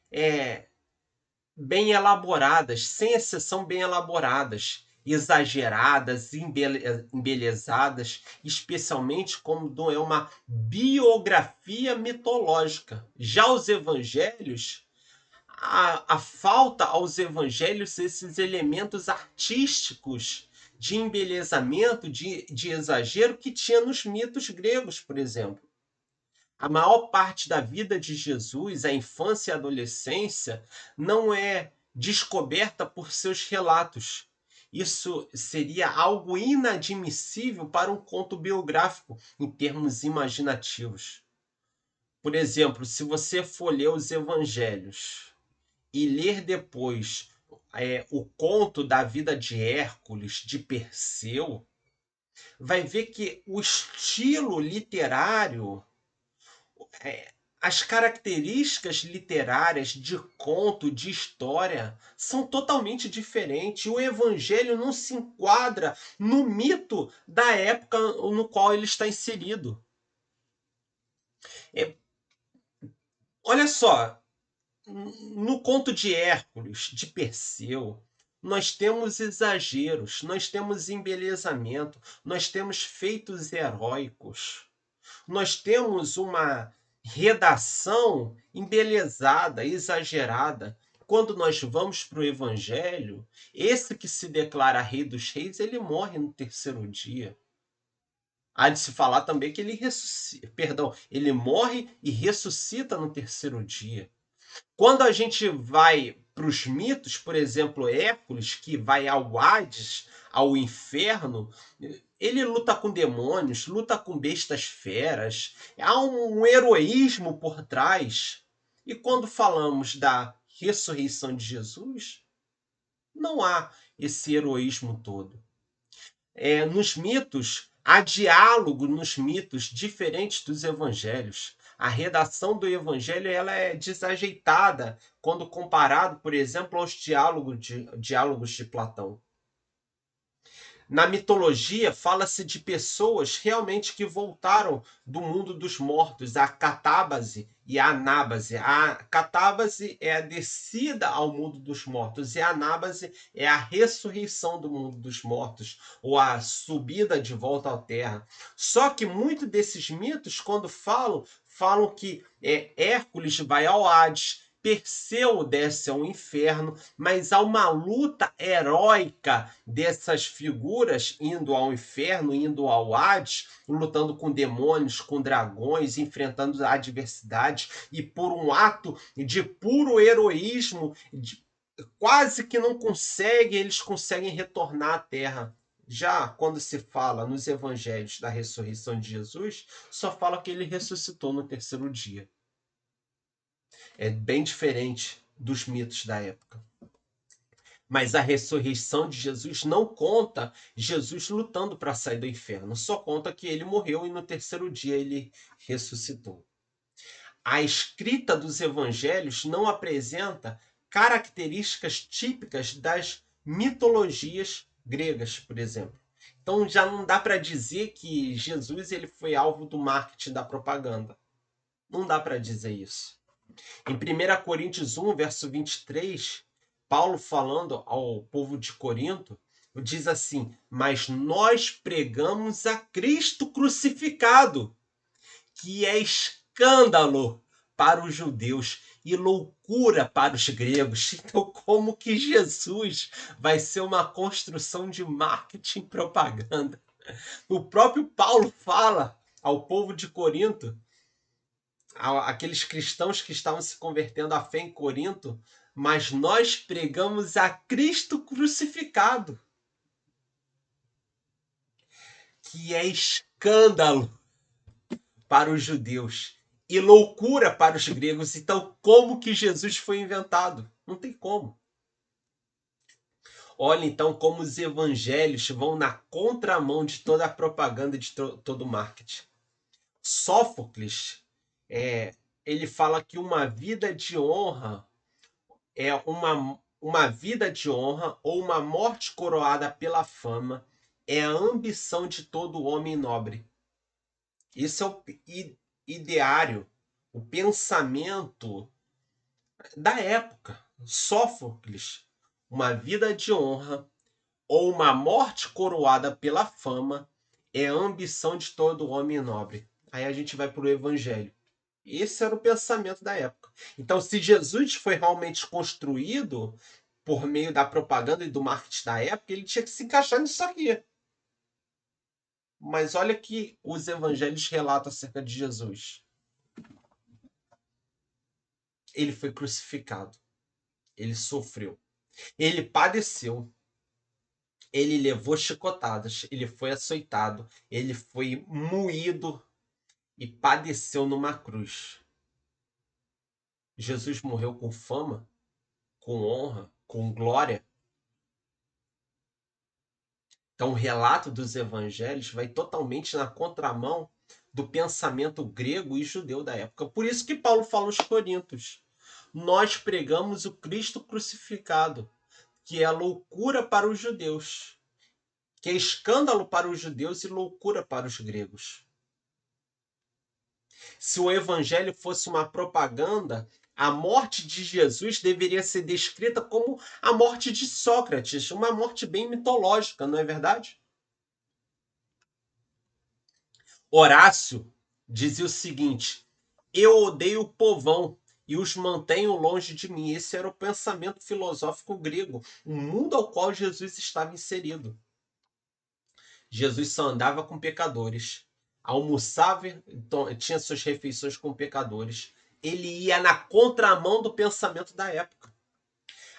bem elaboradas, sem exceção bem elaboradas, exageradas, embelezadas, especialmente quando é uma biografia mitológica. Já os evangelhos, a falta aos evangelhos esses elementos artísticos de embelezamento, de exagero que tinha nos mitos gregos, por exemplo. A maior parte da vida de Jesus, a infância e a adolescência, não é descoberta por seus relatos. Isso seria algo inadmissível para um conto biográfico em termos imaginativos. Por exemplo, se você for ler os evangelhos e ler depois o conto da vida de Hércules, de Perseu, vai ver que o estilo literário, as características literárias de conto, de história, são totalmente diferentes. O evangelho não se enquadra no mito da época no qual ele está inserido. Olha só, no conto de Hércules, de Perseu, nós temos exageros, nós temos embelezamento, nós temos feitos heróicos, nós temos uma redação embelezada, exagerada. Quando nós vamos para o Evangelho, esse que se declara Rei dos Reis, ele morre no terceiro dia. Há de se falar também que ele ressuscita, perdão, ele morre e ressuscita no terceiro dia. Quando a gente vai para os mitos, por exemplo, Hércules, que vai ao Hades, ao inferno, ele luta com demônios, luta com bestas feras, há um heroísmo por trás. E quando falamos da ressurreição de Jesus, não há esse heroísmo todo. Nos mitos, há diálogo nos mitos diferentes dos evangelhos. A redação do evangelho ela é desajeitada quando comparado, por exemplo, aos diálogos de Platão. Na mitologia, fala-se de pessoas realmente que voltaram do mundo dos mortos, a catábase e a anábase. A catábase é a descida ao mundo dos mortos e a anábase é a ressurreição do mundo dos mortos, ou a subida de volta à terra. Só que muitos desses mitos, quando falam que Hércules vai ao Hades, Perseu desce ao inferno, mas há uma luta heróica dessas figuras indo ao inferno, indo ao Hades, lutando com demônios, com dragões, enfrentando adversidades, e por um ato de puro heroísmo, quase que não conseguem, eles conseguem retornar à Terra. Já quando se fala nos evangelhos da ressurreição de Jesus, só fala que ele ressuscitou no terceiro dia. É bem diferente dos mitos da época. Mas a ressurreição de Jesus não conta Jesus lutando para sair do inferno, só conta que ele morreu e no terceiro dia ele ressuscitou. A escrita dos evangelhos não apresenta características típicas das mitologias gregas, por exemplo. Então já não dá para dizer que Jesus ele foi alvo do marketing da propaganda. Não dá para dizer isso. Em 1 Coríntios 1, verso 23, Paulo falando ao povo de Corinto, diz assim: mas nós pregamos a Cristo crucificado, que é escândalo para os judeus e loucura para os gregos. Então, como que Jesus vai ser uma construção de marketing e propaganda? O próprio Paulo fala ao povo de Corinto, aqueles cristãos que estavam se convertendo à fé em Corinto, mas nós pregamos a Cristo crucificado, que é escândalo para os judeus e loucura para os gregos. Então, como que Jesus foi inventado? Não tem como. Olha então como os evangelhos vão na contramão de toda a propaganda, de todo o marketing. Sófocles, ele fala que uma vida de honra é uma uma vida de honra ou uma morte coroada pela fama é a ambição de todo homem nobre. Esse é o ideário, o pensamento da época. Sófocles, uma vida de honra ou uma morte coroada pela fama é a ambição de todo homem nobre. Aí a gente vai para o Evangelho. Esse era o pensamento da época. Então, se Jesus foi realmente construído por meio da propaganda e do marketing da época, ele tinha que se encaixar nisso aqui. Mas olha que os evangelhos relatam acerca de Jesus. Ele foi crucificado, ele sofreu, ele padeceu, ele levou chicotadas, ele foi açoitado, ele foi moído e padeceu numa cruz. Jesus morreu com fama, com honra, com glória. Então, o relato dos evangelhos vai totalmente na contramão do pensamento grego e judeu da época. Por isso que Paulo fala aos Coríntios: nós pregamos o Cristo crucificado, que é loucura para os judeus, que é escândalo para os judeus e loucura para os gregos. Se o evangelho fosse uma propaganda, a morte de Jesus deveria ser descrita como a morte de Sócrates, uma morte bem mitológica, não é verdade? Horácio dizia o seguinte: eu odeio o povão e os mantenho longe de mim. Esse era o pensamento filosófico grego, o mundo ao qual Jesus estava inserido. Jesus só andava com pecadores, almoçava, tinha suas refeições com pecadores. Ele ia na contramão do pensamento da época.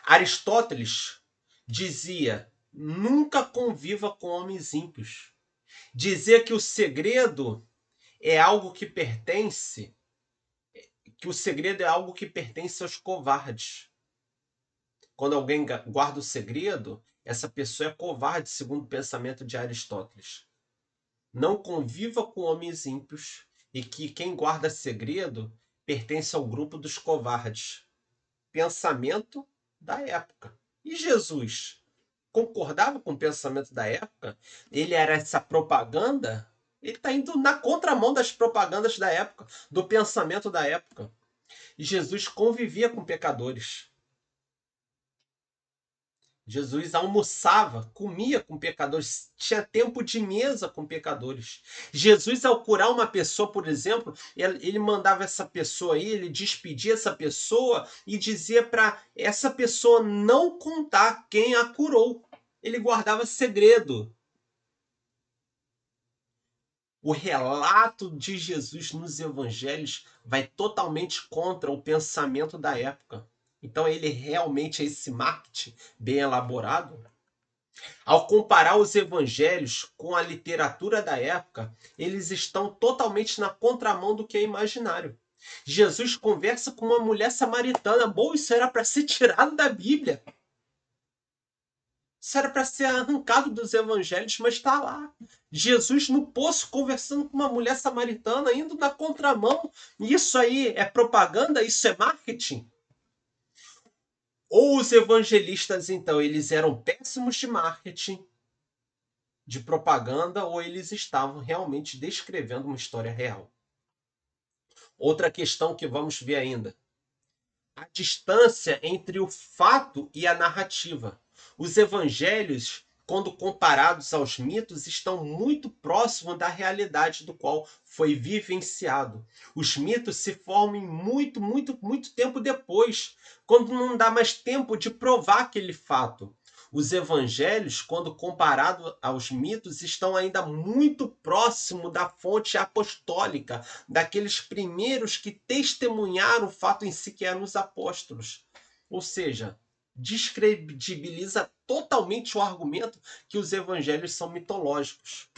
Aristóteles dizia: nunca conviva com homens ímpios. Dizia que o segredo é algo que pertence, que o segredo é algo que pertence aos covardes. Quando alguém guarda o segredo, essa pessoa é covarde, segundo o pensamento de Aristóteles. Não conviva com homens ímpios e que quem guarda segredo pertence ao grupo dos covardes. Pensamento da época. E Jesus concordava com o pensamento da época? Ele era essa propaganda? Ele está indo na contramão das propagandas da época, do pensamento da época. E Jesus convivia com pecadores. Jesus almoçava, comia com pecadores, tinha tempo de mesa com pecadores. Jesus, ao curar uma pessoa, por exemplo, ele mandava essa pessoa aí, ele despedia essa pessoa e dizia para essa pessoa não contar quem a curou. Ele guardava segredo. O relato de Jesus nos evangelhos vai totalmente contra o pensamento da época. Então ele realmente é esse marketing bem elaborado. Ao comparar os evangelhos com a literatura da época, eles estão totalmente na contramão do que é imaginário. Jesus conversa com uma mulher samaritana. Bom, isso era para ser tirado da Bíblia. Isso era para ser arrancado dos evangelhos, mas está lá. Jesus no poço conversando com uma mulher samaritana, indo na contramão. Isso aí é propaganda? Isso é marketing? Ou os evangelistas, então, eles eram péssimos de marketing, de propaganda, ou eles estavam realmente descrevendo uma história real. Outra questão que vamos ver ainda: a distância entre o fato e a narrativa. Os evangelhos, quando comparados aos mitos, estão muito próximos da realidade do qual foi vivenciado. Os mitos se formam muito tempo depois, quando não dá mais tempo de provar aquele fato. Os evangelhos, quando comparados aos mitos, estão ainda muito próximo da fonte apostólica, daqueles primeiros que testemunharam o fato em si, que eram os apóstolos. Ou seja, descredibiliza totalmente o argumento que os evangelhos são mitológicos.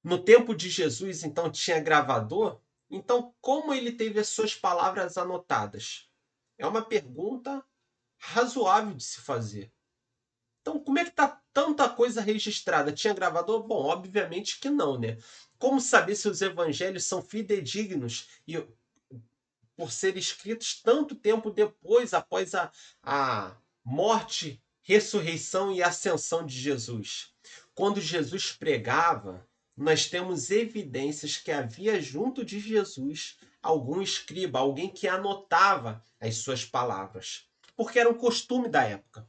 No tempo de Jesus, então, tinha gravador? Então, como ele teve as suas palavras anotadas? É uma pergunta razoável de se fazer. Então, como é que está tanta coisa registrada? Tinha gravador? Bom, obviamente que não, né? Como saber se os evangelhos são fidedignos? E por ser escritos tanto tempo depois, após a morte, ressurreição e ascensão de Jesus. Quando Jesus pregava, nós temos evidências que havia junto de Jesus algum escriba, alguém que anotava as suas palavras, porque era um costume da época.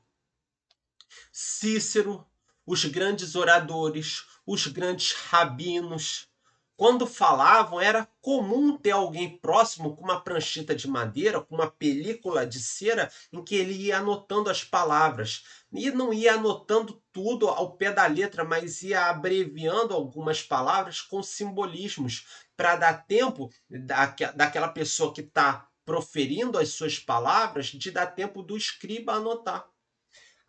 Cícero, os grandes oradores, os grandes rabinos, quando falavam, era comum ter alguém próximo com uma prancheta de madeira, com uma película de cera, em que ele ia anotando as palavras. E não ia anotando tudo ao pé da letra, mas ia abreviando algumas palavras com simbolismos, para dar tempo daquela pessoa que está proferindo as suas palavras, de dar tempo do escriba anotar.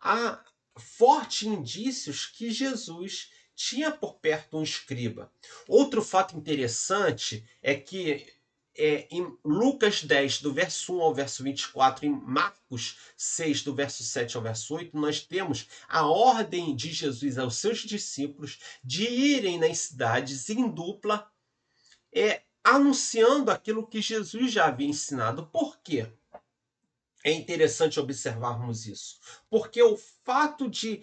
Há fortes indícios que Jesus tinha por perto um escriba. Outro fato interessante é que em Lucas 10, do verso 1 ao verso 24, em Marcos 6, do verso 7 ao verso 8, nós temos a ordem de Jesus aos seus discípulos de irem nas cidades em dupla, anunciando aquilo que Jesus já havia ensinado. Por quê? É interessante observarmos isso, porque o fato de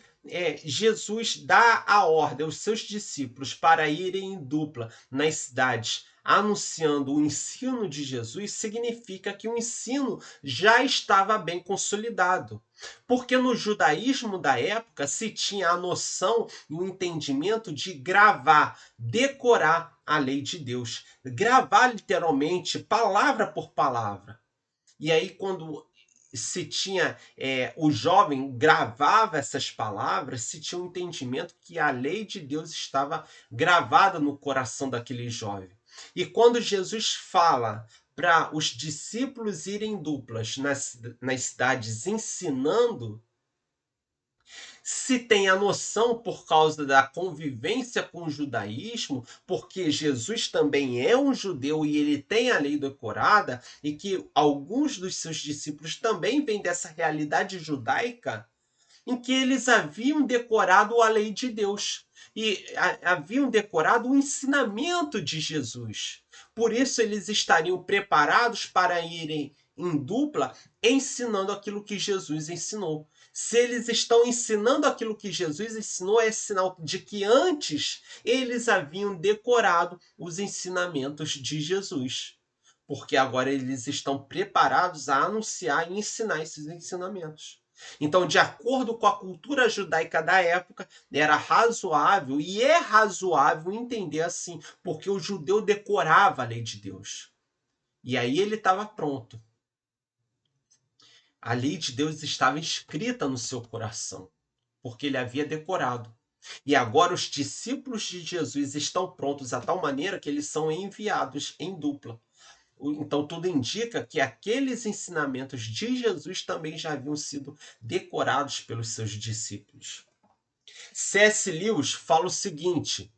Jesus dar a ordem aos seus discípulos para irem em dupla nas cidades, anunciando o ensino de Jesus, significa que o ensino já estava bem consolidado. Porque no judaísmo da época se tinha a noção e o entendimento de gravar, decorar a lei de Deus, gravar literalmente, palavra por palavra. E aí, quando se tinha o jovem gravava essas palavras, se tinha um entendimento que a lei de Deus estava gravada no coração daquele jovem. E quando Jesus fala para os discípulos irem duplas nas cidades ensinando, se tem a noção por causa da convivência com o judaísmo, porque Jesus também é um judeu e ele tem a lei decorada, e que alguns dos seus discípulos também vêm dessa realidade judaica, em que eles haviam decorado a lei de Deus e haviam decorado o ensinamento de Jesus. Por isso eles estariam preparados para irem em dupla ensinando aquilo que Jesus ensinou. Se eles estão ensinando aquilo que Jesus ensinou, é sinal de que antes eles haviam decorado os ensinamentos de Jesus. Porque agora eles estão preparados a anunciar e ensinar esses ensinamentos. Então, de acordo com a cultura judaica da época, era razoável e é razoável entender assim, porque o judeu decorava a lei de Deus. E aí ele estava pronto. A lei de Deus estava escrita no seu coração, porque ele havia decorado. E agora os discípulos de Jesus estão prontos a tal maneira que eles são enviados em dupla. Então tudo indica que aqueles ensinamentos de Jesus também já haviam sido decorados pelos seus discípulos. C.S. Lewis fala o seguinte: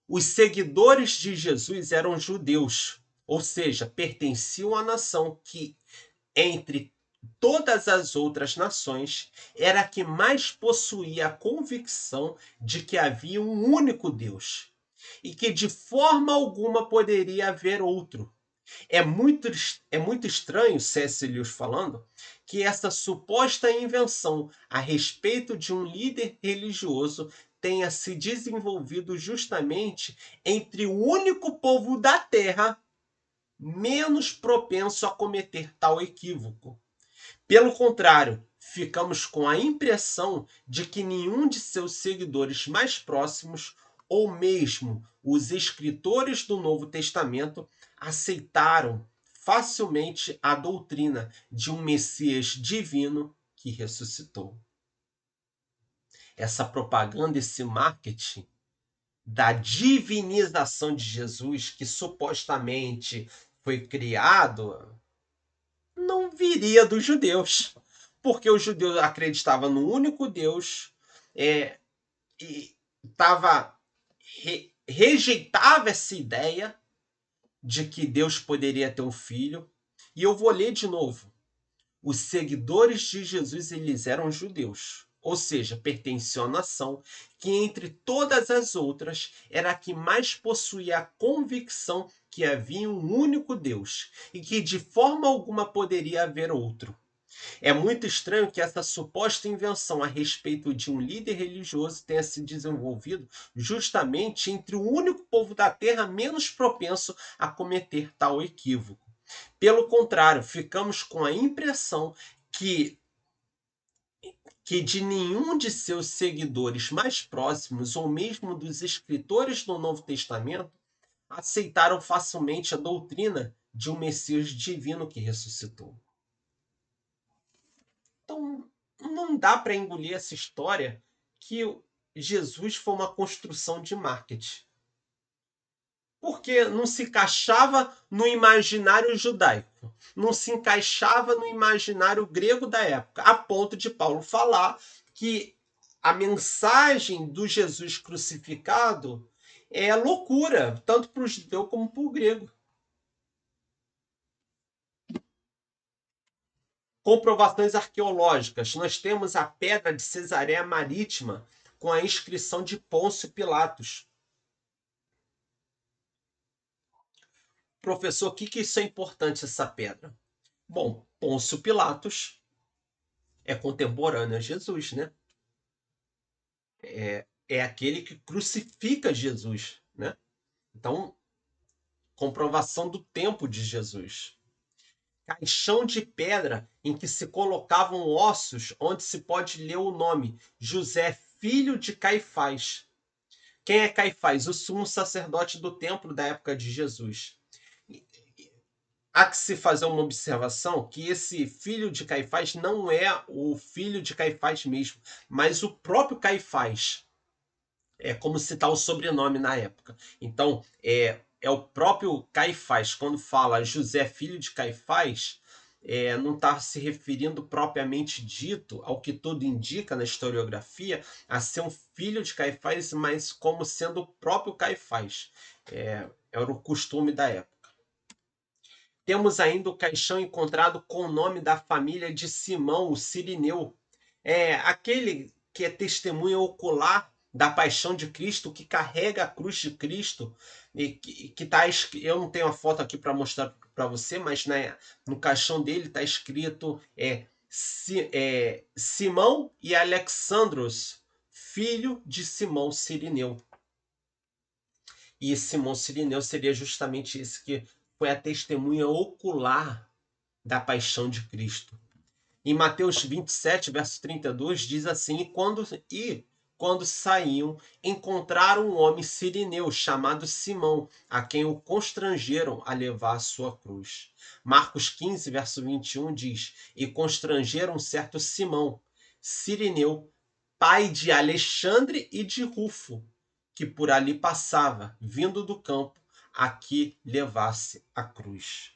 os seguidores de Jesus eram judeus, ou seja, pertenciam à nação que, entre todas as outras nações, era a que mais possuía a convicção de que havia um único Deus e que de forma alguma poderia haver outro. É muito estranho, C.S. Lewis falando, que essa suposta invenção a respeito de um líder religioso tenha se desenvolvido justamente entre o único povo da Terra menos propenso a cometer tal equívoco. Pelo contrário, ficamos com a impressão de que nenhum de seus seguidores mais próximos, ou mesmo os escritores do Novo Testamento, aceitaram facilmente a doutrina de um Messias divino que ressuscitou. Essa propaganda, esse marketing da divinização de Jesus, que supostamente foi criado, não viria dos judeus, porque os judeus acreditavam no único Deus, e rejeitava essa ideia de que Deus poderia ter um filho. E eu vou ler de novo. Os seguidores de Jesus, eles eram judeus, ou seja, pertencia à nação, que entre todas as outras era a que mais possuía a convicção que havia um único Deus e que de forma alguma poderia haver outro. É muito estranho que essa suposta invenção a respeito de um líder religioso tenha se desenvolvido justamente entre o único povo da Terra menos propenso a cometer tal equívoco. Pelo contrário, ficamos com a impressão que de nenhum de seus seguidores mais próximos, ou mesmo dos escritores do Novo Testamento, aceitaram facilmente a doutrina de um Messias divino que ressuscitou. Então, não dá para engolir essa história que Jesus foi uma construção de marketing. Porque não se encaixava no imaginário judaico, não se encaixava no imaginário grego da época, a ponto de Paulo falar que a mensagem do Jesus crucificado é loucura, tanto para o judeu como para o grego. Comprovações arqueológicas. Nós temos a pedra de Cesareia Marítima com a inscrição de Pôncio Pilatos. Professor, o que isso é importante, essa pedra? Bom, Pôncio Pilatos é contemporâneo a Jesus, né? É aquele que crucifica Jesus, né? Então, comprovação do tempo de Jesus. Caixão de pedra em que se colocavam ossos, onde se pode ler o nome José, filho de Caifás. Quem é Caifás? O sumo sacerdote do templo da época de Jesus. Há que se fazer uma observação que esse filho de Caifás não é o filho de Caifás mesmo, mas o próprio Caifás. É como citar o sobrenome na época. Então, é o próprio Caifás. Quando fala José, filho de Caifás, não está se referindo propriamente dito ao que tudo indica na historiografia, a ser um filho de Caifás, mas como sendo o próprio Caifás. Era o costume da época. Temos ainda o caixão encontrado com o nome da família de Simão, o Cirineu. Aquele que é testemunha ocular da paixão de Cristo, que carrega a cruz de Cristo, e que tá, eu não tenho a foto aqui para mostrar para você, mas no caixão dele está escrito Simão e Alexandros, filho de Simão Cirineu. E Simão Cirineu seria justamente esse que foi a testemunha ocular da paixão de Cristo. Em Mateus 27, verso 32, diz assim: quando saíam, encontraram um homem cirineu chamado Simão, a quem o constrangeram a levar a sua cruz. Marcos 15, verso 21 diz: e constrangeram certo Simão, cirineu, pai de Alexandre e de Rufo, que por ali passava, vindo do campo, a que levasse a cruz.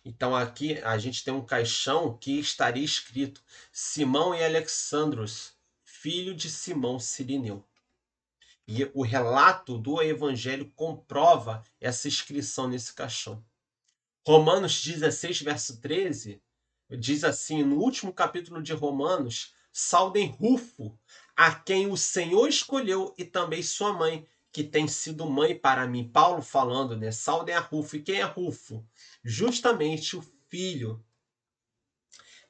Então aqui a gente tem um caixão que estaria escrito Simão e Alexandros, filho de Simão Cirineu. E o relato do evangelho comprova essa inscrição nesse caixão. Romanos 16, verso 13, diz assim, no último capítulo de Romanos: saudem Rufo, a quem o Senhor escolheu, e também sua mãe, que tem sido mãe para mim. Paulo falando, né? Saudem a Rufo. E quem é Rufo? Justamente o filho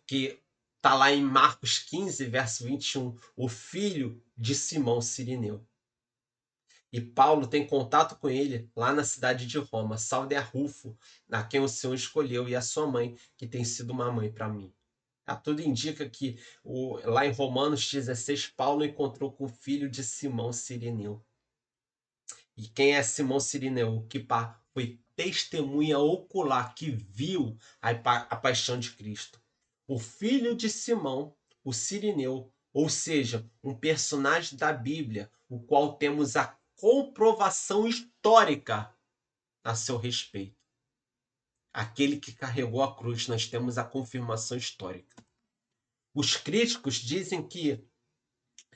que está lá em Marcos 15, verso 21, o filho de Simão Cirineu. E Paulo tem contato com ele lá na cidade de Roma. Saudem a Rufo, a quem o Senhor escolheu, e a sua mãe, que tem sido uma mãe para mim. Tudo indica que lá em Romanos 16, Paulo encontrou com o filho de Simão Cirineu. E quem é Simão Cirineu? Que foi testemunha ocular, que viu a paixão de Cristo. O filho de Simão, o Cirineu, ou seja, um personagem da Bíblia, o qual temos a comprovação histórica a seu respeito. Aquele que carregou a cruz, nós temos a confirmação histórica. Os críticos dizem que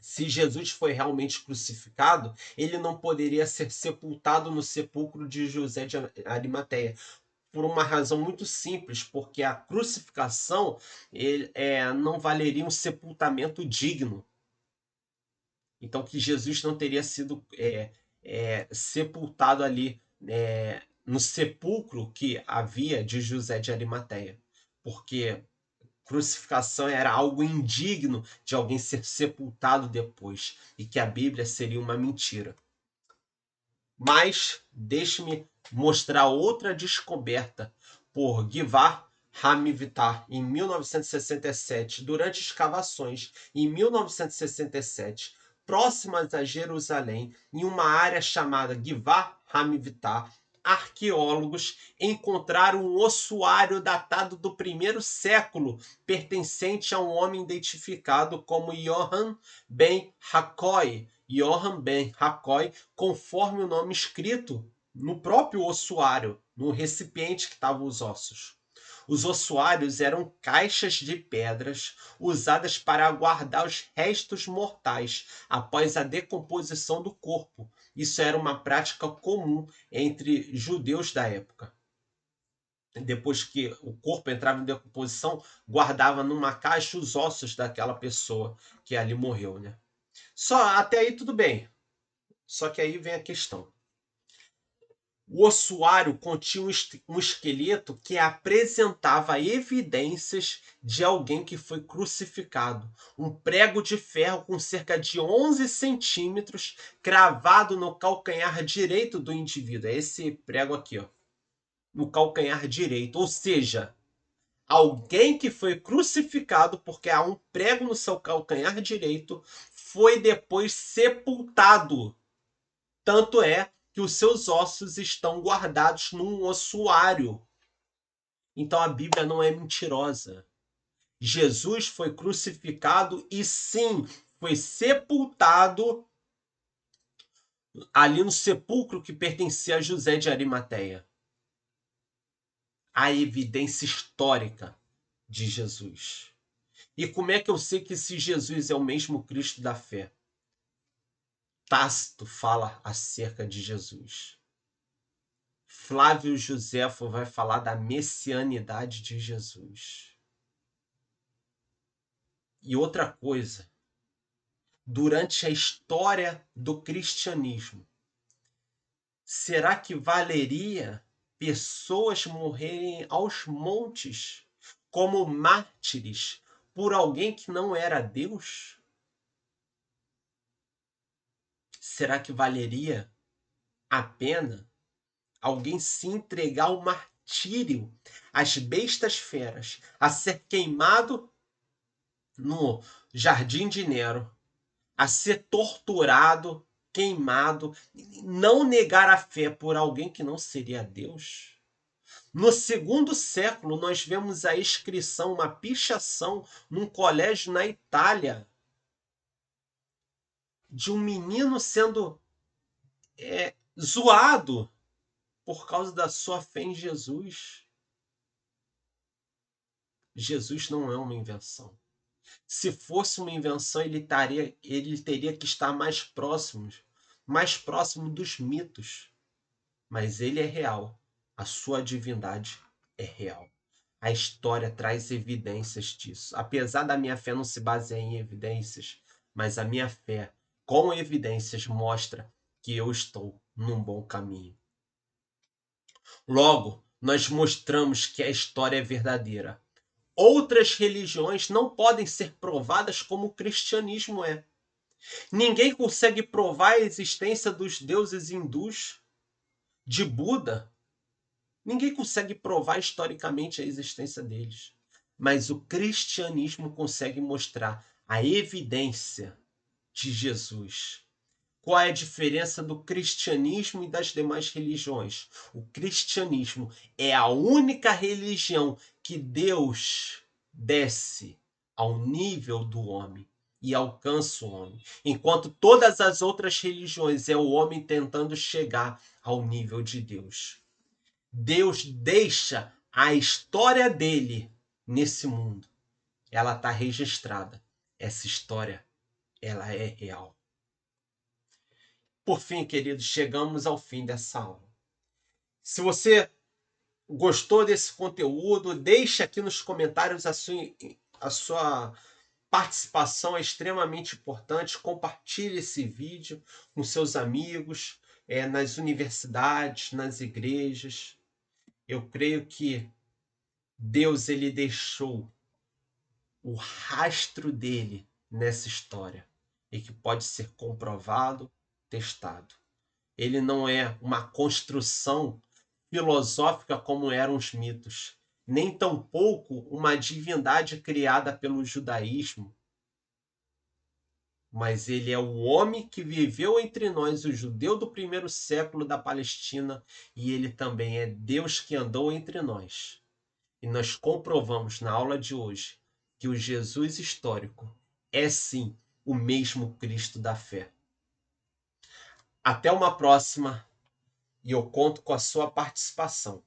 se Jesus foi realmente crucificado, ele não poderia ser sepultado no sepulcro de José de Arimateia, por uma razão muito simples, porque a crucificação não valeria um sepultamento digno. Então, que Jesus não teria sido sepultado ali no sepulcro que havia de José de Arimateia, porque crucificação era algo indigno de alguém ser sepultado depois, e que a Bíblia seria uma mentira. Mas deixe-me mostrar outra descoberta por Givar Hamivitar em 1967, durante escavações em 1967, próximas a Jerusalém, em uma área chamada Givar Hamivitar. Arqueólogos encontraram um ossuário datado do primeiro século, pertencente a um homem identificado como Johann ben Hakkoi. Johann ben Hakkoi, conforme o nome escrito no próprio ossuário, no recipiente que estavam os ossos. Os ossuários eram caixas de pedras usadas para guardar os restos mortais após a decomposição do corpo. Isso era uma prática comum entre judeus da época. Depois que o corpo entrava em decomposição, guardava numa caixa os ossos daquela pessoa que ali morreu, né? Só até aí tudo bem. Só que aí vem a questão. O ossuário continha um esqueleto que apresentava evidências de alguém que foi crucificado. Um prego de ferro com cerca de 11 centímetros cravado no calcanhar direito do indivíduo. É esse prego aqui, ó, no calcanhar direito. Ou seja, alguém que foi crucificado porque há um prego no seu calcanhar direito foi depois sepultado. Tanto é que os seus ossos estão guardados num ossuário. Então a Bíblia não é mentirosa. Jesus foi crucificado e sim, foi sepultado ali no sepulcro que pertencia a José de Arimateia. A evidência histórica de Jesus. E como é que eu sei que esse Jesus é o mesmo Cristo da fé? Tácito fala acerca de Jesus. Flávio Joséfo vai falar da messianidade de Jesus. E outra coisa, durante a história do cristianismo, será que valeria pessoas morrerem aos montes como mártires por alguém que não era Deus? Será que valeria a pena alguém se entregar ao martírio, às bestas feras, a ser queimado no Jardim de Nero, a ser torturado, queimado, não negar a fé por alguém que não seria Deus? No segundo século, nós vemos a inscrição, uma pichação num colégio na Itália, de um menino sendo zoado por causa da sua fé em Jesus. Jesus não é uma invenção. Se fosse uma invenção, ele teria que estar mais próximo dos mitos. Mas ele é real. A sua divindade é real. A história traz evidências disso. Apesar da minha fé não se basear em evidências, mas a minha fé, com evidências, mostra que eu estou num bom caminho. Logo, nós mostramos que a história é verdadeira. Outras religiões não podem ser provadas como o cristianismo é. Ninguém consegue provar a existência dos deuses hindus, de Buda. Ninguém consegue provar historicamente a existência deles. Mas o cristianismo consegue mostrar a evidência de Jesus. Qual é a diferença do cristianismo e das demais religiões? O cristianismo é a única religião que Deus desce ao nível do homem e alcança o homem, enquanto todas as outras religiões é o homem tentando chegar ao nível de Deus. Deus deixa a história dele nesse mundo. Ela está registrada. Essa história, ela é real. Por fim, queridos, chegamos ao fim dessa aula. Se você gostou desse conteúdo, deixe aqui nos comentários a sua participação, é extremamente importante. Compartilhe esse vídeo com seus amigos, nas universidades, nas igrejas. Eu creio que Deus ele deixou o rastro dele nessa história e que pode ser comprovado, testado. Ele não é uma construção filosófica como eram os mitos, nem tampouco uma divindade criada pelo judaísmo, mas ele é o homem que viveu entre nós, o judeu do primeiro século da Palestina, e ele também é Deus que andou entre nós. E nós comprovamos na aula de hoje que o Jesus histórico é sim o mesmo Cristo da fé. Até uma próxima, e eu conto com a sua participação.